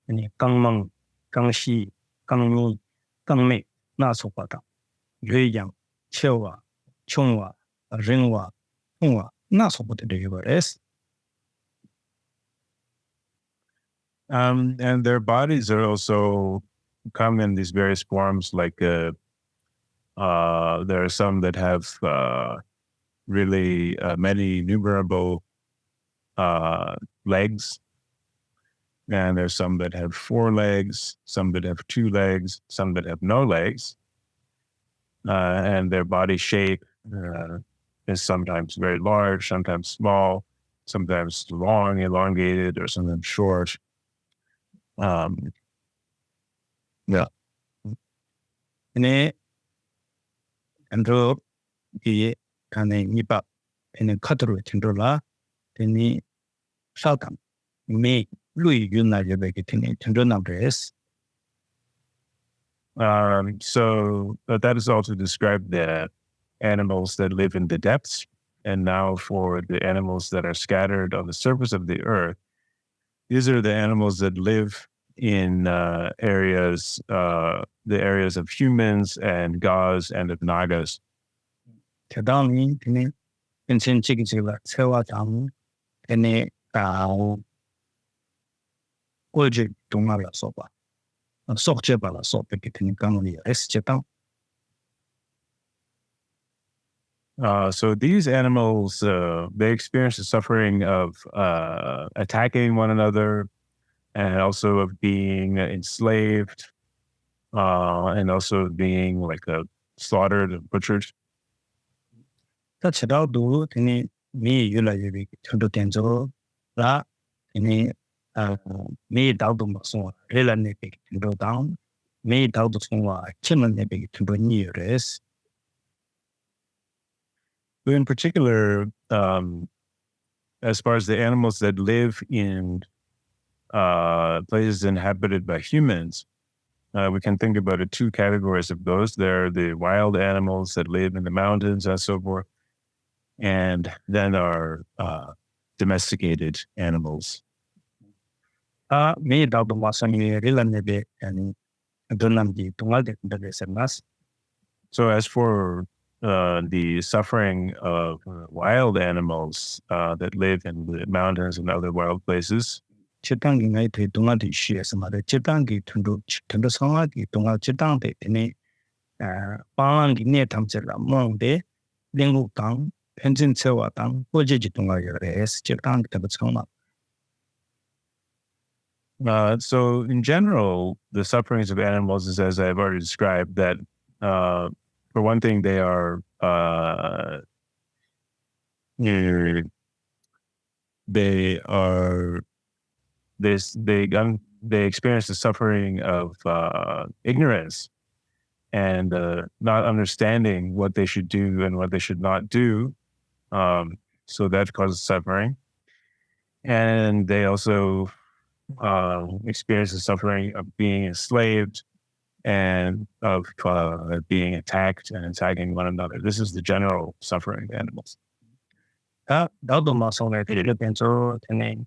肯定刚猛、刚细、刚密、刚美，那说不到。越讲穷啊、人啊、痛啊，那说不得这个的是。And their bodies are also come in these various forms. Like there are some that have really many innumerable legs, and there's some that have 4 legs, some that have 2 legs, some that have no legs, and their body shape is sometimes very large, sometimes small, sometimes long, elongated, or sometimes short. Yeah. And 이 간에 이바 에는 카드로 텐돌라 테니 살감 미 루이 윤나제베게 테니 텐돌남레스. So that is all to describe the animals that live in the depths. And now for the animals that are scattered on the surface of the earth, these are the animals that live in areas, the areas of humans and gods and of nagas. 대단히 테니 인생 지기지가 세와장 테니 꼴지 동아라 소바 속제발라 소베게 테니 강원이 에스제당. So these animals, they experience the suffering of attacking one another, and also of being enslaved, and also being like slaughtered and butchered. 他知道都테니 미越来越程度点着啦테니 미 다도 무슨 relane 백程度down 미 다도 송와 치는 백程度니레스. But in particular, as far as the animals that live in places inhabited by humans, we can think about 2 categories of those. There are the wild animals that live in the mountains and so forth. and then our domesticated animals. Me doubt masami rilanebe and donamdi tungalde mas. So as for the suffering of wild animals that live in the mountains and other wild places, chitangi ngai te tungalde shiesmare chitangi tundu sangagi tungal chitangde tene pangi ne tamchela mongde lingu tang penjin chewa tang pojeji tungal yores chitangi tabu changma. So in general, the sufferings of animals is, as I've already described, that for one thing, they are they experience the suffering of ignorance and not understanding what they should do and what they should not do. So that causes suffering, and they also experience the suffering of being enslaved and of being attacked and attacking one another. This is the general suffering of animals. 나도 마성에 대변조 tene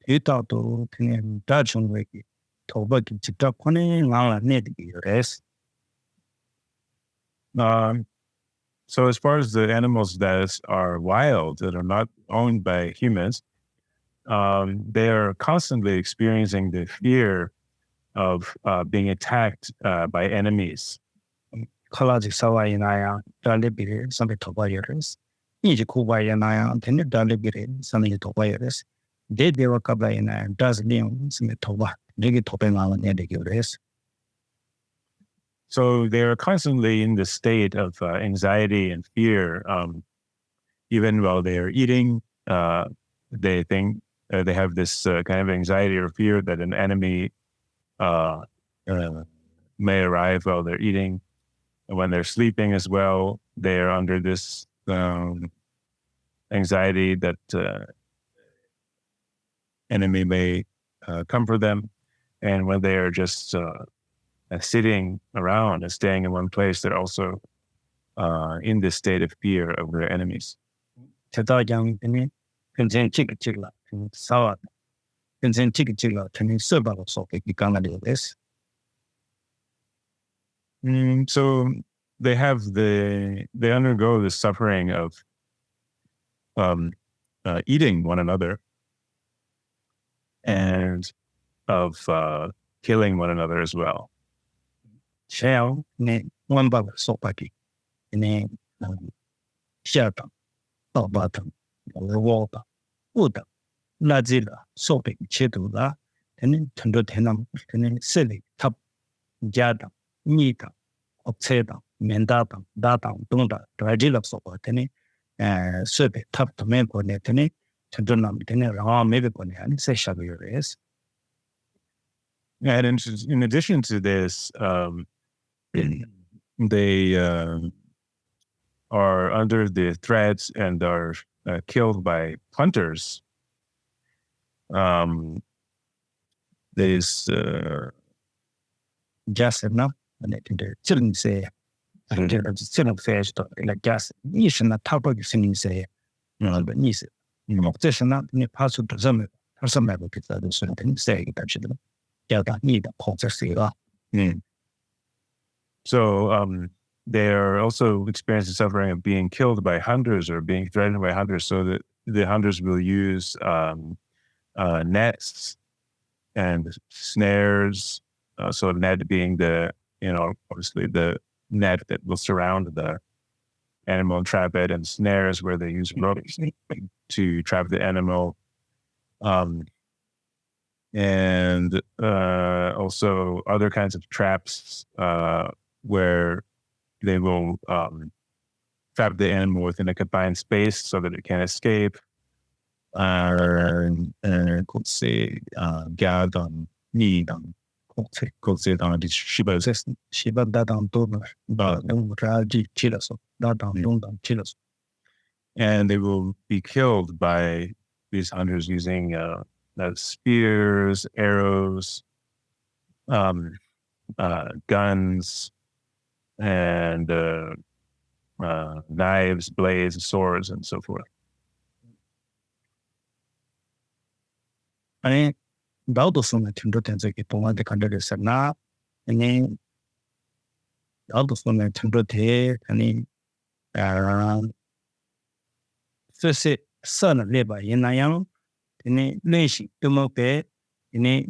이따도 tene 다중외기 도박이 직접 권에 나라 내디기 yores. So as far as the animals that are wild, that are not owned by humans, they are constantly experiencing the fear of being attacked by enemies. 컬라직 사와이나야 달레비레 선배 도바이어스 이제 쿠바이나야 tene 달레비레 선배 도바이어스 데데와 카바이나 다즈리온 선배 도바 내게 도뱅하는 내디기 yores. So they are constantly in the state of anxiety and fear. Even while they are eating, they think they have this kind of anxiety or fear that an enemy may arrive while they're eating. And when they're sleeping as well, they are under this anxiety that enemy may come for them. And when they are just sitting around and staying in one place, they're also in this state of fear of their enemies. 대다장 tene 근전 찍찍라 사와 근전 찍찍라 tene 서바로 속에 기강하게 yores. So they undergo the suffering of eating one another and of killing one another as well. 셰어 네 원바가 속바기 네 샤다 또바다 워다 우다 나질라 속백 체도다 tene 전도 대남 tene 실리 탑 자다 니다 업체다 멘다다 다다 동다 드라질라 속바 tene 쇠베 탑 도메 보내 tene 전도남 tene 라 메베 보내 아니 세샤가 yores. And in addition to this, they are under the threats and are killed by hunters. There's Just enough and it did Tsering say Tsering says like gas Nishan Tapak singing say but Nis Mokzeshana in the pass to some Pizza the certain say that should need a concert. So they are also experiencing suffering of being killed by hunters or being threatened by hunters, so that the hunters will use nets and snares. So net being obviously the net that will surround the animal and trap it, and snares where they use ropes to trap the animal. And also other kinds of traps where they will trap the animal within a confined space so that it can't escape. Could say gadan nidan. Could say on this shiba dadan donor raji chilaso dadan dondan chilaso. And they will be killed by these hunters using spears, arrows, guns, and knives, blades, swords, and so forth. 아니 나도 손에 튼도 된적이 동안에 간다랬었나 아니 나도 손에 튼도 돼 아니 아 그래서 선을 내봐 이나양 아니 내시 또뭐배 아니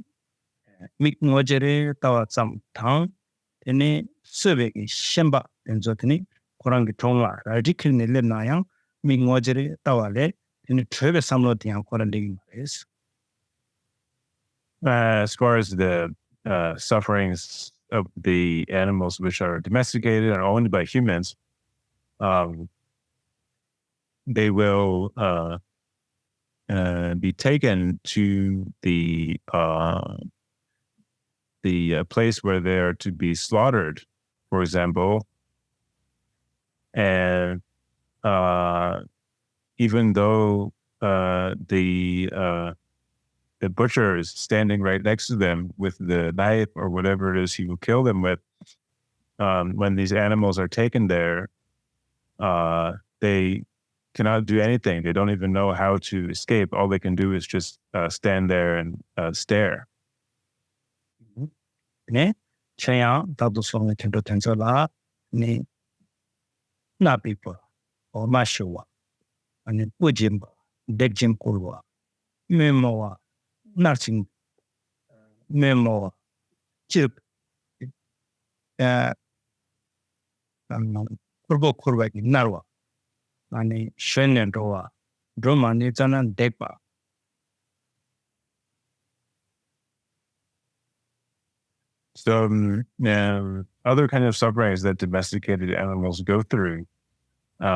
mikngojere tawa tsam thang tene sebe ki shemba denzo tene korang ki thongwa radikil ne le na yang mikngojere tawa le tene trebe samlo tiang korang degi mares. As far as the sufferings of the animals which are domesticated and owned by humans, they will be taken to the place where they're to be slaughtered, for example, and even though the butcher is standing right next to them with the knife or whatever it is he will kill them with, when these animals are taken there, they cannot do anything. They don't even know how to escape. All they can do is just stand there and stare. 네, 저야 다도 손에 튼도 된저라 네 나비버 어마쇼와 아니 뿌짐바 덱짐 콜와 메모와 나싱 메모와 즉 kurbo kurwaki narwa ani shenen rowa dromani zanan dekpa So other kind of sufferings that domesticated animals go through, they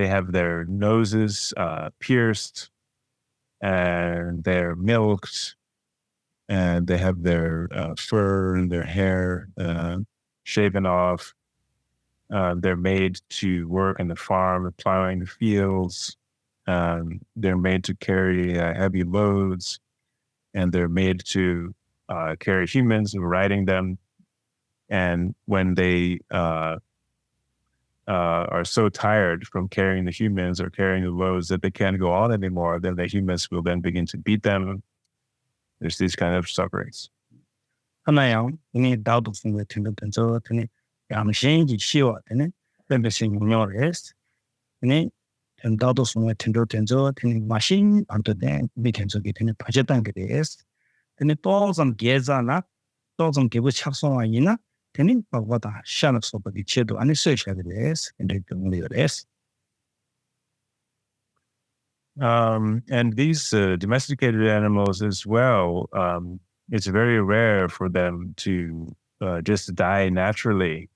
have their noses pierced, and they're milked, and they have their fur and their hair shaven off. They're made to work in the farm, plowing the fields. They're made to carry heavy loads, and they're made to carry humans riding them. And when they are so tired from carrying the humans or carrying the loads that they can't go on anymore, then the humans will then begin to beat them. There's these kind of sufferings. 하나양 이니 다도 풍에 튼든 저 드니 양신지 시와 드니 뱀베신 용요레스 이니 다도 풍에 튼든 저 드니 마신 안도데 미텐저기 드니 파제단 게레스 드니 또좀 게자나 또좀 게부 착송아이나 드니 바보다 샤나 소버디 체도 아니 세샤게레스 인데 동리레스. And these domesticated animals as well, it's very rare for them to just die naturally.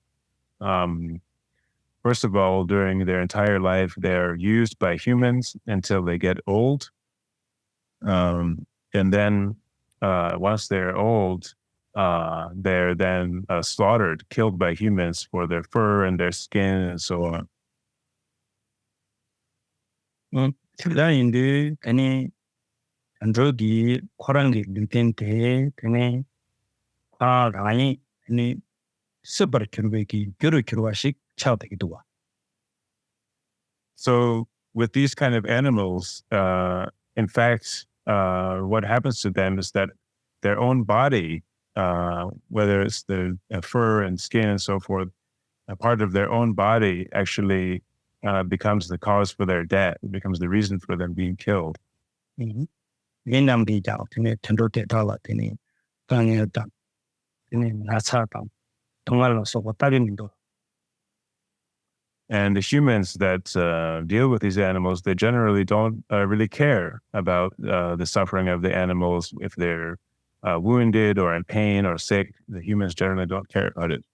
First of all, during their entire life, they're used by humans until they get old. And then once they're old, they're then slaughtered, killed by humans for their fur and their skin and so on. 특단인데 아니 안드로기 코랑기 린텐테 테네 라니 아니 스버 큐르베기 큐르와식 차오되기도 와. So with these kind of animals, in fact, what happens to them is that their own body, whether it's the fur and skin and so forth, a part of their own body actually becomes the cause for their death. It becomes the reason for them being killed. 옛날비자 테네 텐도테 달라 테네 강에다 테네 나차다 동알로 쏘고 따르는도. And the humans that deal with these animals, they generally don't really care about the suffering of the animals. If they're wounded or in pain or sick, the humans generally don't care about it.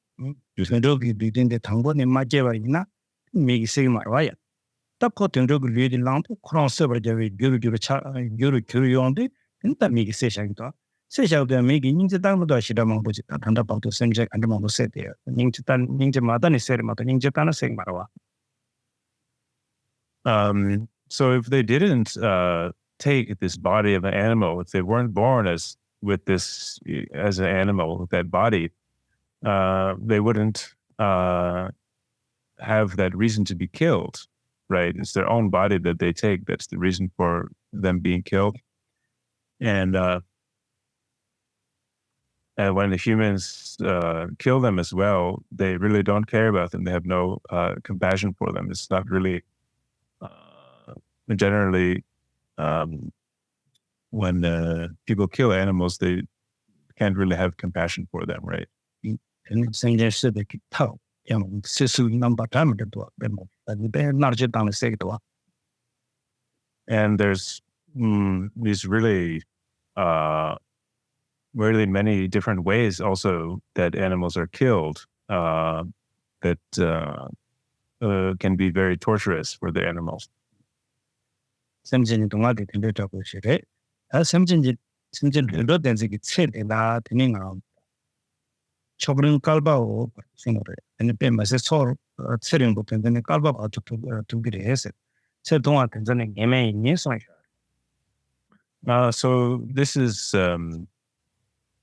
텐도기 리딘데 당번에 맞제와이나 미기 세마와야. 딱코 텐도기 리딘랑도 크론 서버제위 규르용데 인다 미기 세샹도. 세샤우데 미기 닝제 당도 시다만 보지 단다 방도 생제 안도만도 세대요. 닝제 마다니 세르마도 닝제 따나 생마와. So if they didn't take this body of an animal, if they weren't born as with this as an animal with that body, they wouldn't have that reason to be killed, right? It's their own body that they take. That's the reason for them being killed. And when the humans kill them as well, they really don't care about them. They have no compassion for them. It's not really generally when people kill animals, they can't really have compassion for them, right? And there's these really many different ways also that animals are killed that can be very torturous for the animals. 초그런 깔바오 생각을 근데 맛에 서로 tsering 보편전에 깔바오 두기를 했어요. 제 동안 전에 예매에 있어요. So this is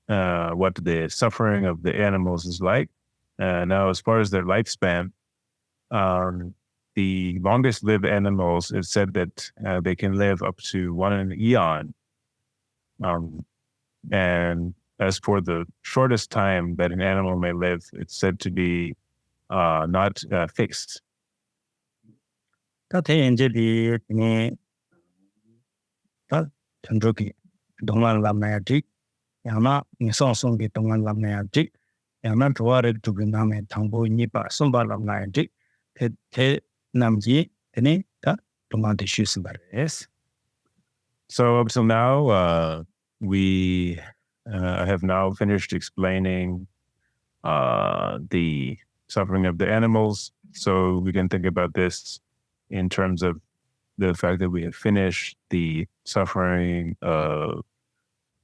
what the suffering of the animals is like. Now, as far as their lifespan, the longest lived animals, it's said that they can live up to 1 eon. And as for the shortest time that an animal may live, it's said to be not fixed. 다대인제리 네 전족이 동안 남나야지 야마 니송송기 동안 남나야지 야마 좋아를 두고 남의 당보이니까 손발 남나야지 대 남지 되네 다 동안 대슈스 바레스. So up till now, we have now finished explaining the suffering of the animals. So we can think about this in terms of the fact that we have finished the suffering of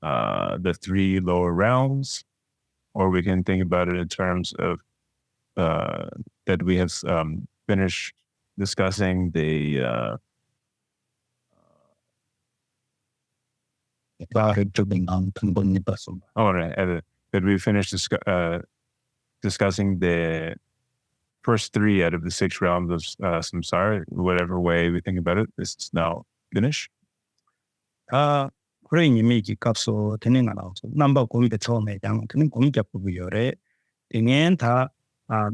the 3 lower realms, or we can think about it in terms of that we have finished discussing the that we finished discussing the first 3 out of the 6 realms of samsara. Whatever way we think about it, this is now finished. 그래 이미 값소 되는 거 나오죠. 넘버 고민대 처음에 양 그는 고민적 부분요래 등엔 다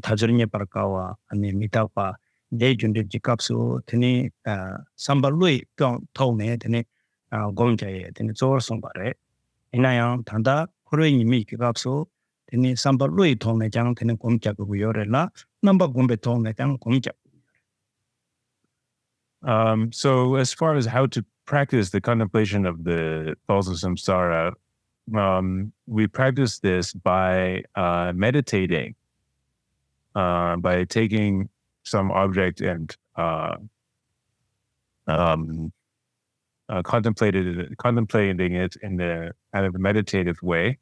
다저리에 발가와 아니 미타파 내준들 값소 되니 삼발로이 또 통에 되니 공자에 되니 조성 바래 이나양 단다 그래 이미 값소 되니 삼발로이 통에 장 되는 공적 부분요래나 넘버 공배 통에 장 공적. So as far as how to practice the contemplation of the falls of samsara, we practice this by meditating, by taking some object and contemplating it in the kind of meditative way.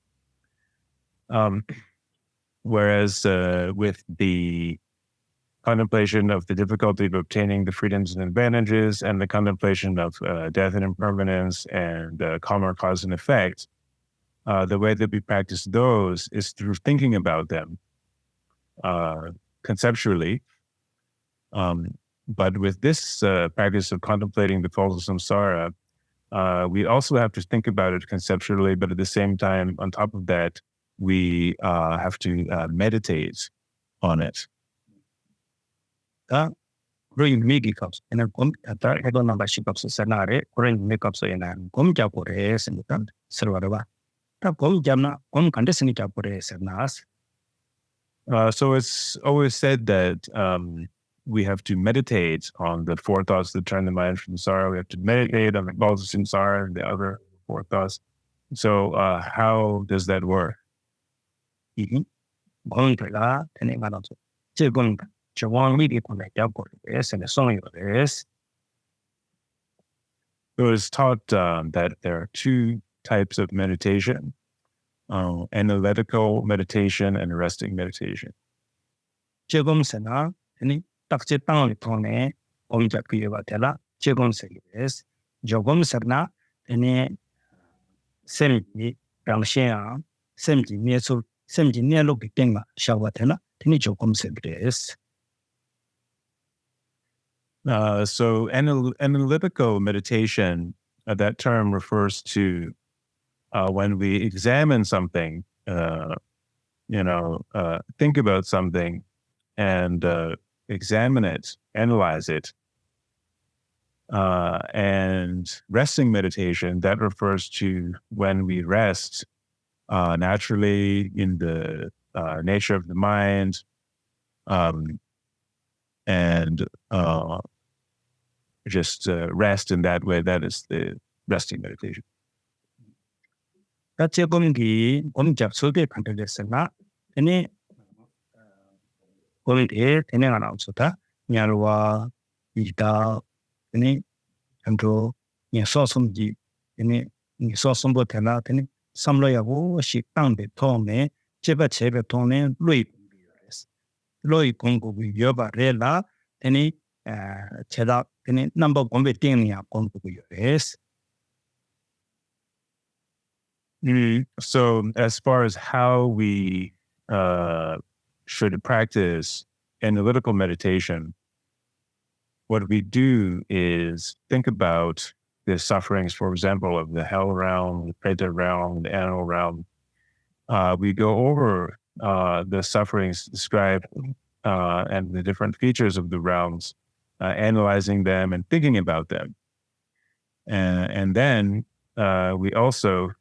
Whereas with the contemplation of the difficulty of obtaining the freedoms and advantages, and the contemplation of death and impermanence, and karma, cause and effect, the way that we practice those is through thinking about them conceptually. But with this practice of contemplating the falls of samsara, we also have to think about it conceptually, but at the same time, on top of that, we have to meditate on it. 그런 미기 값, 얘는 곰다 해도 나바시 값을 세나래 그런 미 값을 얘는 곰자고래 했으니까 서로가 다 곰잡나 곰 간데스니 잡고래 세나스. So it's always said that we have to meditate on the 4 thoughts that turn the mind from samsara. We have to meditate on the balls of samsara and the other 4 thoughts. So how does that work? 곰들가 되는 거죠. 지금 So it's taught that there are 2 types of meditation, analytical meditation and resting meditation. 지금서나 아니 딱지 땅을 통해 공작 비유가 되라 지금서기스 조금서나 아니 셀이 表现啊，甚至捏出甚至捏录给定了，效果的了，你就公司不的是。So analytical meditation, that term refers to when we examine something, think about something and examine it, analyze it. And resting meditation, that refers to when we rest naturally in the nature of the mind, and just rest in that way. That is the resting meditation. 那这我们讲手边看到的是哪？你我们的天天讲说的，你话遇到你很多你说什么的，你说什么的啦？你上了要是当的通呢，这边通呢，累公布有吧？来啦，你切到你 number 公布定呢，公布有是。So as far as how we should practice analytical meditation, what we do is think about the sufferings, for example, of the hell realm, the Pretas realm, the animal realm. We go over the sufferings described and the different features of the realms, analyzing them and thinking about them. And then we also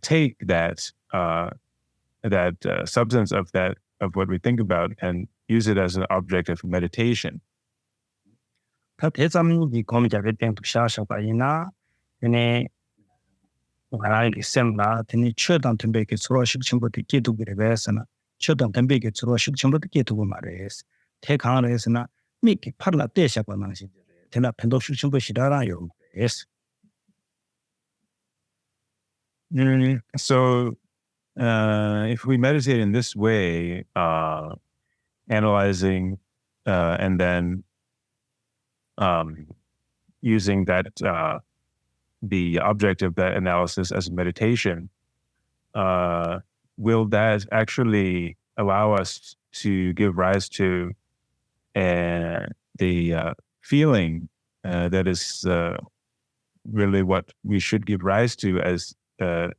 take that substance of what we think about and use it as an object of meditation. 他这咱们一个我们这边变不下手吧？那你我来的sem啦，你确当准备给所有事情不的解读给的是呢？确当准备给所有事情不的解读嘛的是？太康的是呢？没给拍了这些个东西，听了很多事情不是当然有的是。So if we meditate in this way, analyzing and then using that the object of that analysis as meditation, will that actually allow us to give rise to the feeling that is really what we should give rise to as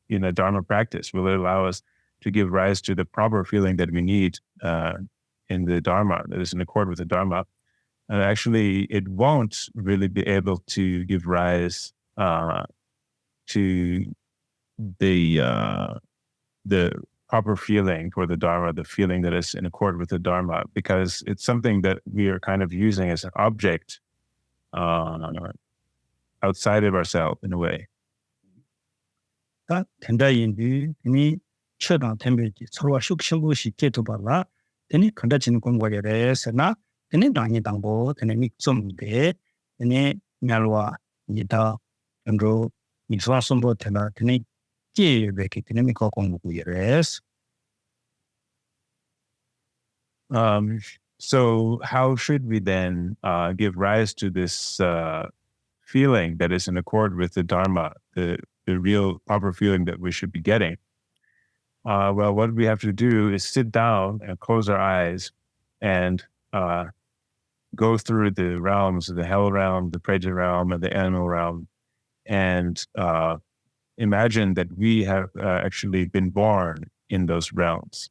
in a Dharma practice? Will it allow us to give rise to the proper feeling that we need in the Dharma, that is in accord with the Dharma? And actually, it won't really be able to give rise to the proper feeling for the Dharma, the feeling that is in accord with the Dharma, because it's something that we are kind of using as an object outside of ourselves in a way. 他听到印度，你确当特别的，除了修行不是解读吧啦，你看到进公国的是哪？你当一当波，你总的，你面话你到很多你说什么的啦，你介意的，你没搞公国的是。So how should we then give rise to this feeling that is in accord with the Dharma, the real proper feeling that we should be getting? Well, what we have to do is sit down and close our eyes and go through the realms, the hell realm, the Pretas realm, and the animal realm, and imagine that we have actually been born in those realms.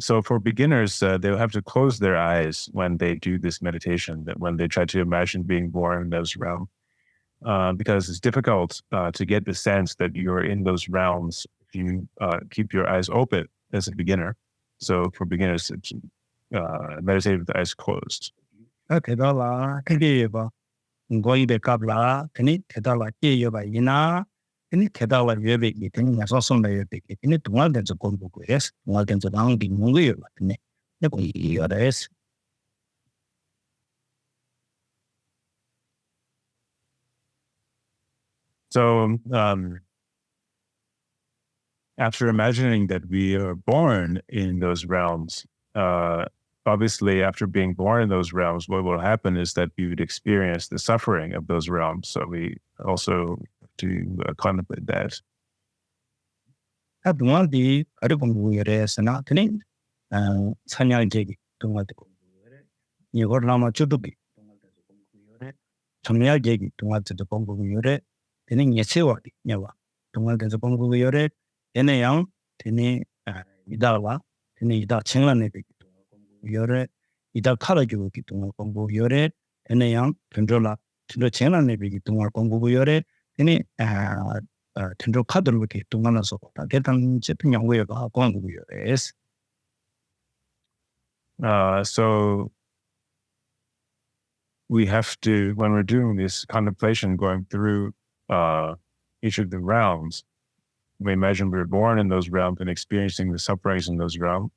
So for beginners, they'll have to close their eyes when they do this meditation, that when they try to imagine being born in those realms, because it's difficult to get the sense that you're in those realms if you keep your eyes open as a beginner. So for beginners, it's meditate with the eyes closed. Okay, ini kita lah yebe gitu, ini sosok lah yebe gitu, ini tunggal dan sekol buku es, tunggal dan sedang bingung ya, ini kok iya es. So after imagining that we are born in those realms, obviously, after being born in those realms, what will happen is that we would experience the suffering of those realms. So we also to contemplate that. 동화디 어디 공부열에서나 드는 선양제기 동화도 공부열에 이걸 아마 주도기 동화도 공부열에 정렬제기 동화도 공부열에 되는 예세와디 냐와 동화도 공부열에 얘네양 되는 이다와 되는 이다 청란내기 공부열에 이다 칼라주기 동화 공부열에 얘네양 전조라 전조 청란내기 동화 공부열에 되는 tenro kadru ke tungana so ta detan chepin yangwe ga kong gu yes. So we have to, when we're doing this contemplation, going through each of the realms, we imagine we're born in those realms and experiencing the sufferings in those realms,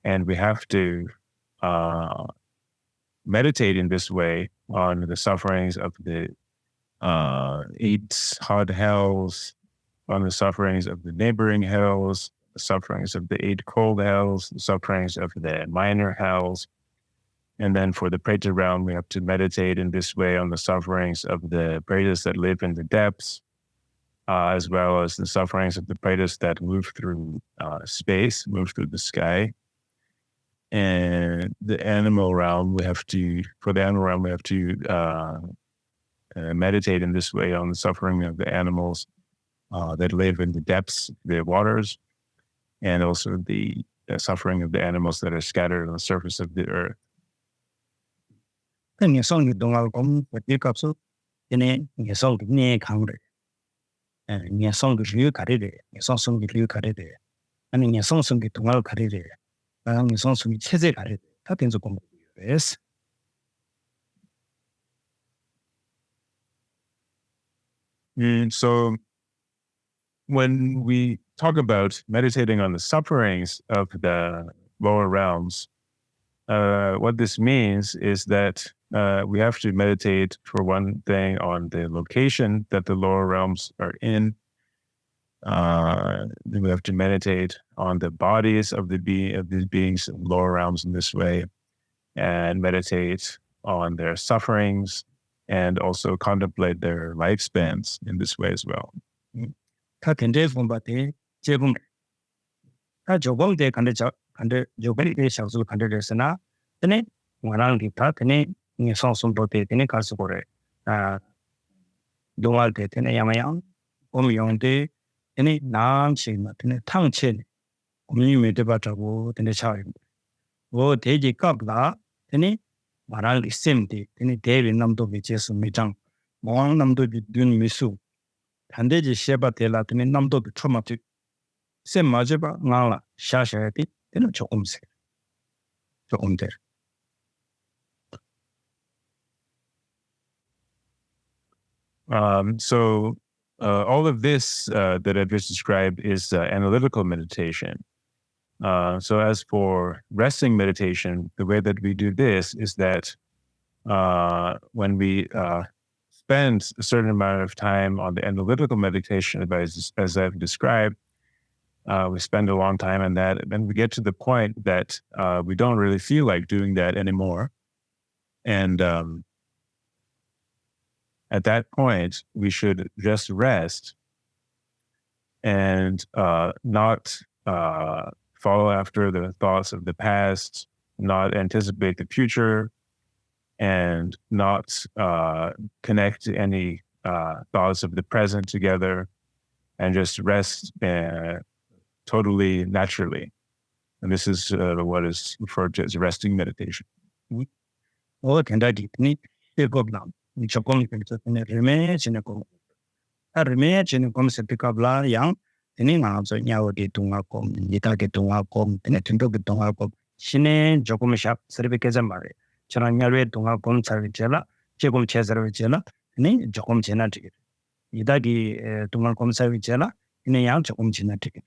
and we have to meditate in this way on the sufferings of the 8 hot hells, on the sufferings of the neighboring hells, the sufferings of the 8 cold hells, the sufferings of the minor hells. And then for the Preta realm, we have to meditate in this way on the sufferings of the Pretas that live in the depths, as well as the sufferings of the Pretas that move through space, move through the sky. And the animal realm, for the animal realm, we have to meditate in this way on the suffering of the animals that live in the depths, the waters, and also the suffering of the animals that are scattered on the surface of the earth. Then you saw you don't have what you got so in you saw the near counter. And you saw the view carried it, you saw some view carried it, and you saw some get well carried it, and you saw some chase carried it. That is a combo. Yes. So when we talk about meditating on the sufferings of the lower realms, what this means is that we have to meditate, for one thing, on the location that the lower realms are in. Then we have to meditate on the bodies of these beings in lower realms in this way, and meditate on their sufferings, and also contemplate their lifespans in this way as well. Marang simti tini devi namdo bi jesu mitang mong namdo bi dun misu tande ji sheba tela tini namdo bi chomati sem majeba ngala shashayati tini chokumse chokumder. So all of this that I've just described is analytical meditation. So as for resting meditation, the way that we do this is that when we spend a certain amount of time on the analytical meditation, as I've described, we spend a long time on that, and then we get to the point that we don't really feel like doing that anymore. And at that point, we should just rest and not follow after the thoughts of the past, not anticipate the future, and not connect any thoughts of the present together, and just rest totally naturally. And this is what is referred to as resting meditation. Ini ngabso nyawa di tunga kom, yita ki tunga kom, tene tunto ki tunga kom, shine jokum shap sarbi kezambare. Chana nyalwe tunga kom sarbi chela, chekum che sarbi chela, ini jokum chena tikir. Yita ki tunga kom sarbi chela, ini yang jokum chena tikir.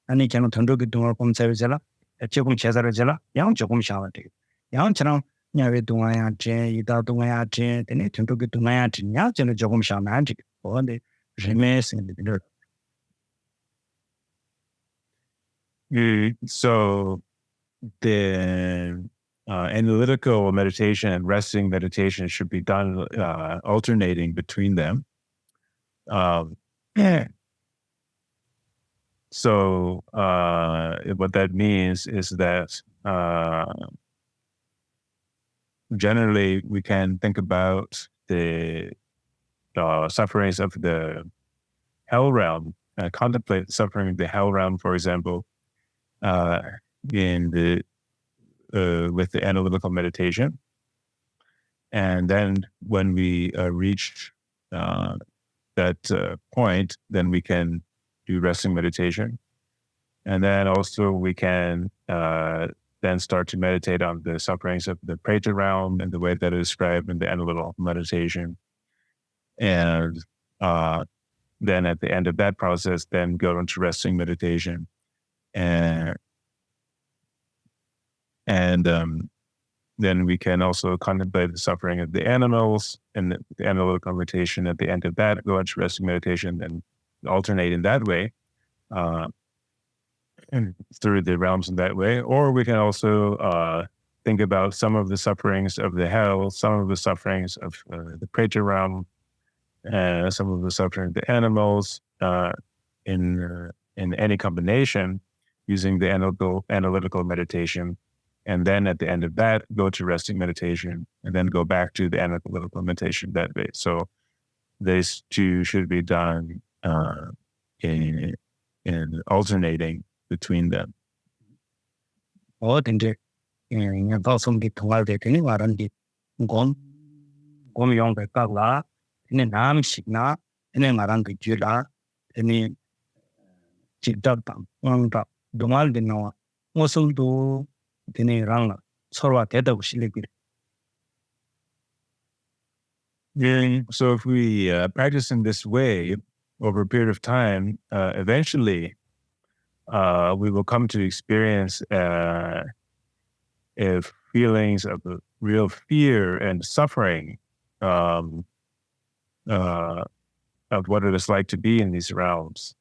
Ani kano tunto ki tunga kom sarbi chela, chekum che sarbi chela, yang jokum shawa tikir. Yang chana nyalwe tunga yang chen, yita tunga yang chen, tene tunto ki tunga yang chen, yang chena jokum shawa man tikir. Ohande rime singi tikir. So the analytical meditation and resting meditation should be done alternating between them. So what that means is that generally we can think about the sufferings of the hell realm, contemplate the suffering of the hell realm, for example, in the with the analytical meditation. And then when we reach that point, then we can do resting meditation. And then also we can then start to meditate on the sufferings of the Pretas realm and the way that is described in the analytical meditation. And then at the end of that process, then go into resting meditation. And then we can also contemplate the suffering of the animals and the analytical meditation. At the end of that, go into resting meditation and alternate in that way, and through the realms in that way. Or we can also think about some of the sufferings of the hell, some of the sufferings of the Pretas realm, and some of the suffering of the animals in any combination using the analytical meditation. And then at the end of that, go to resting meditation, and then go back to the analytical meditation that way. So these two should be done in alternating between them. 근데 방송기 통화될 때는 말한디 곰용 백각라 근데 남식나 근데 말한 그 줄라 근데 집답당 왕다 동알데 나와 무슨도 근데 랑 서로와 대답을 실리기. So if we practice in this way over a period of time, eventually we will come to experience feelings of real fear and suffering of what it is like to be in these realms.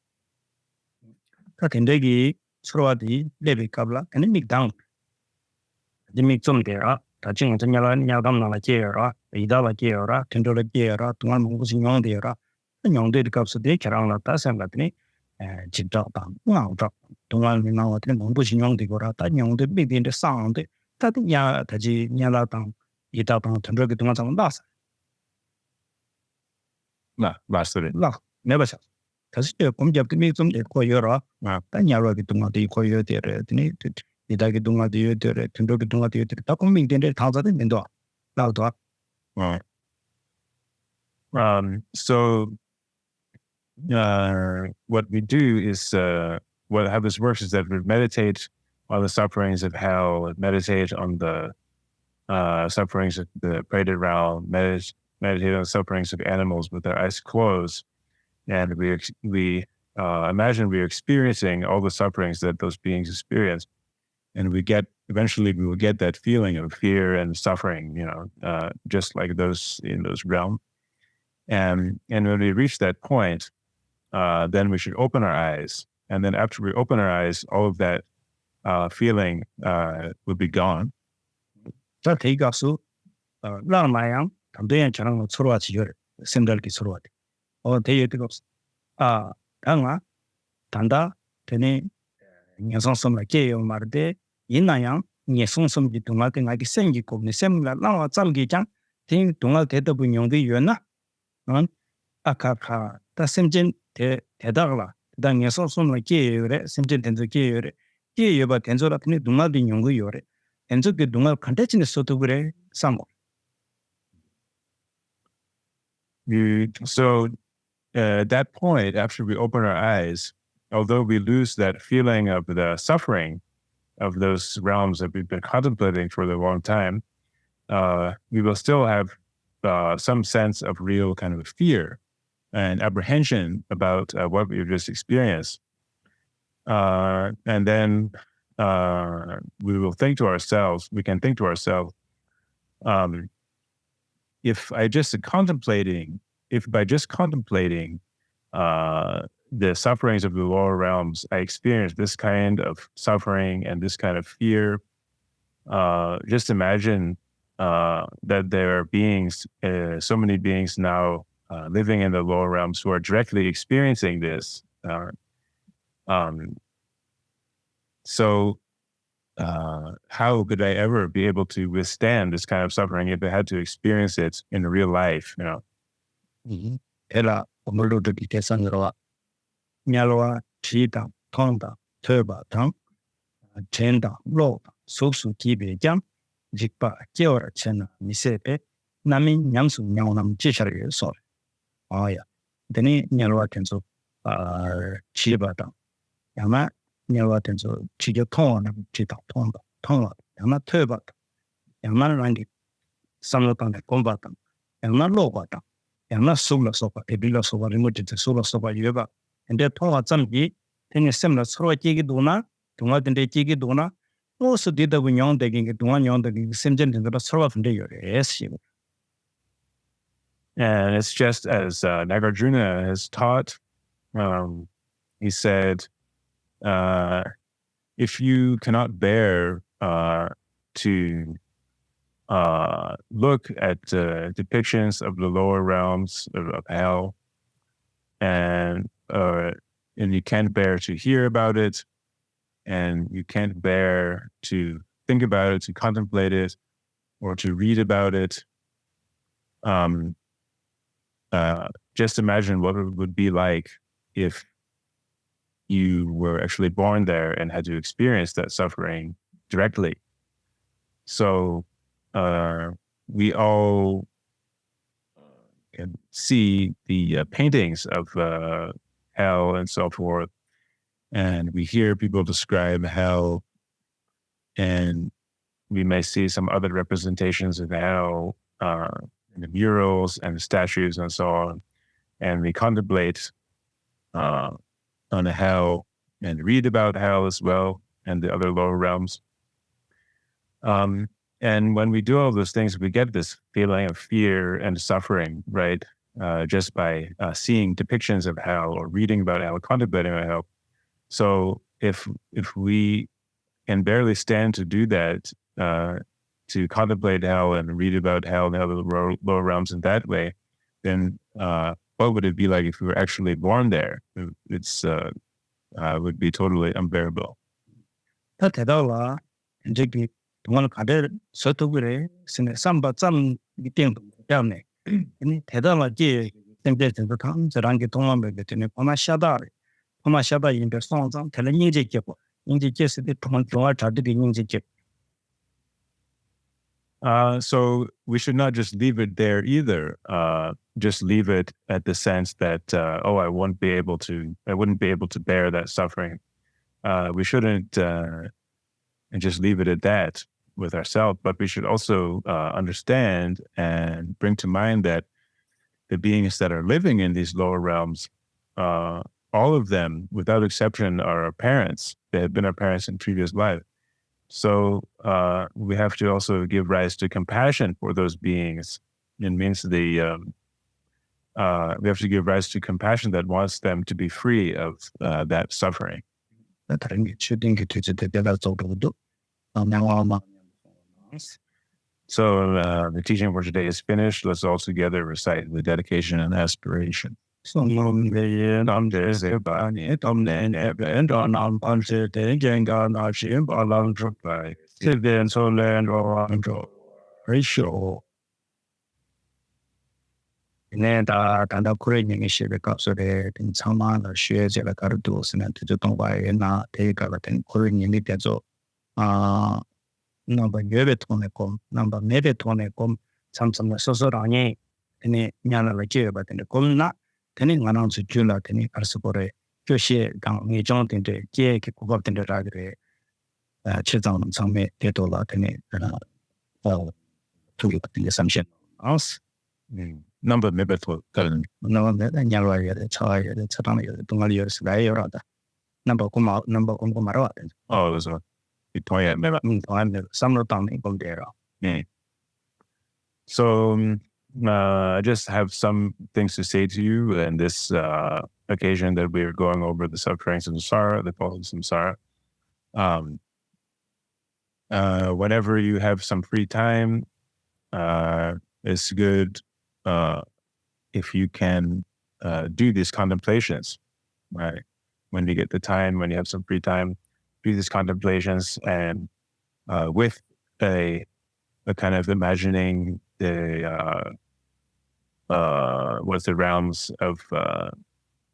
근데기 서로와디 레베카블라 근데 믹당 dimik tsumdera, ta ching tanyala nyagam jera, idala jera, tendora jera, tungan mungusi nyongdera, nyongde kapsa de kerangla ta semgatni, jidda bang, wangda, tungan minawatni mungusi nyongde gora, ta nyongde bigdinde sangde, ta nya taji nyala tang, ida bang tendora ki tungan sang lasa. Lasa. Never shall. Kasi kumjab ki mik tsumde ko yora, ta nyala ki tungan de ko yodere, 이다게 동아디에들 근도게 동아디에들 다 공민된데 당사된 면도 나도. So what we do is how this works is that we meditate on the sufferings of hell, meditate on the sufferings of the Pretas realm, meditate on the sufferings of animals with our eyes closed, and we imagine we're experiencing all the sufferings that those beings experience. And eventually we will get that feeling of fear and suffering, just like those in those realms. And when we reach that point, then we should open our eyes. And then after we open our eyes, all of that feeling will be gone. 자, 대가수 라마양 감도연 저랑 서로와 지열 생달기 서로와 대예가 없어. 당아 단다 되네 녀성섬을 깨요 말데 인나양 녀성섬 동화가 나기 생기고 셈라 나와 잠기장 된 동화 대답은 용의 유나 아카카 다 셈진 대다라 다 녀성섬을 깨요래 셈진 된저 깨요래 깨요바 된저라 근데 동화된 용의 요래 된저게 동화 컨텐츠는 소도 그래 상고. So at that point, after we open our eyes, although we lose that feeling of the suffering of those realms that we've been contemplating for a long time, we will still have some sense of real kind of fear and apprehension about what we've just experienced. And then we will think to ourselves, if by just contemplating the sufferings of the lower realms, I experience this kind of suffering and this kind of fear, just imagine that there are beings, so many beings now living in the lower realms who are directly experiencing this. So how could I ever be able to withstand this kind of suffering if I had to experience it in real life? Ela omulu de kesanro nyalwa chita tonda turba tang chenda lo susu kibe jam jikpa keora chena misepe nami nyamsu nyawnam chishari so aya deni nyalwa tenso chiba tang yama nyalwa tenso chige tonda chita tonda yama turba yama rangi samlo tang komba tang yama lo tang yama sula sopa ebila sopa remote sula sopa yuba and the tonga zambi then similar soro chigi dona tunga dende chigi dona also did the winyon digging dona yon the simgen in the soro from the yes. And it's just as Nagarjuna has taught. He said, if you cannot bear to look at depictions of the lower realms of hell, and you can't bear to hear about it, and you can't bear to think about it, to contemplate it, or to read about it, just imagine what it would be like if you were actually born there and had to experience that suffering directly. So we all can see the paintings of hell and so forth, and we hear people describe hell, and we may see some other representations of hell in the murals and the statues and so on, and we contemplate on the hell and read about hell as well and the other lower realms. And when we do all those things, we get this feeling of fear and suffering, right? Just by seeing depictions of hell or reading about hell, contemplating on hell. So if we can barely stand to do that, to contemplate hell and read about hell and the other lower realms in that way, then what would it be like if we were actually born there? It's would be totally unbearable. 동안 가der 서투그래 신의 삼바점 미팅 때문에 이 대단하게 생대에서 당 저랑게 동안에 되는 포마샤다 인데 성장 되는 인지겠고 인지겠을 때 동안 자들이 인지겠. So we should not just leave it there either. Just leave it at the sense that I wouldn't be able to bear that suffering. We shouldn't and just leave it at that with ourselves, but we should also understand and bring to mind that the beings that are living in these lower realms, all of them, without exception, are our parents. They have been our parents in previous life. So we have to also give rise to compassion for those beings. It means we have to give rise to compassion that wants them to be free of that suffering. So the teaching for today is finished. Let's all together recite the dedication and aspiration. Sonam 내가 단다 코레닝이 시베 갑소데 참마나 쉐제가 가르도스는 대조동과에나 대가 같은 코레닝이 되죠. 넘버 9톤에콤 넘버 9톤에콤 삼성의 소소랑이 되니 냐나를 지어봤는데 곰나 되니 만원수 줄라 되니 알스보레 교시에 강이 정된데 계획이 고급된데 라그래 최장은 상매 대도라 되니 두개 같은 게 삼신 아스 Number maybe for number nyalwaye chawaye chatanaye tungali slayyorada number kumaro oh that's right Victoria maybe samrotang gomdera. So I just have some things to say to you in this occasion that we are going over the sufferings of Samsara, the falls of Samsara. Whenever you have some free time, it's good if you can do these contemplations, right? When you get the time, when you have some free time, do these contemplations, and with a kind of imagining the what the realms of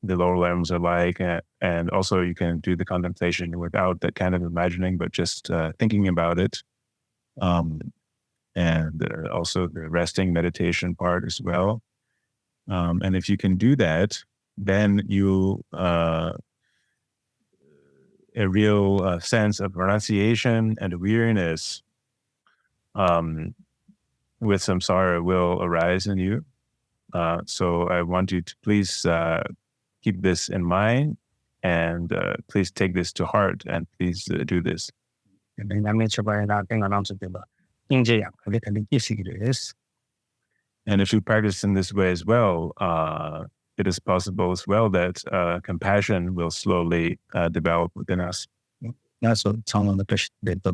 the lower realms are like, and also you can do the contemplation without that kind of imagining, but just thinking about it, and also the resting meditation part as well. And if you can do that, then you a real sense of renunciation and awareness with samsara will arise in you. So I want you to please keep this in mind, and please take this to heart, and please do this. And if you practice in this way as well, it is possible as well that compassion will slowly develop within us. That's what Sonam the Krishna did, the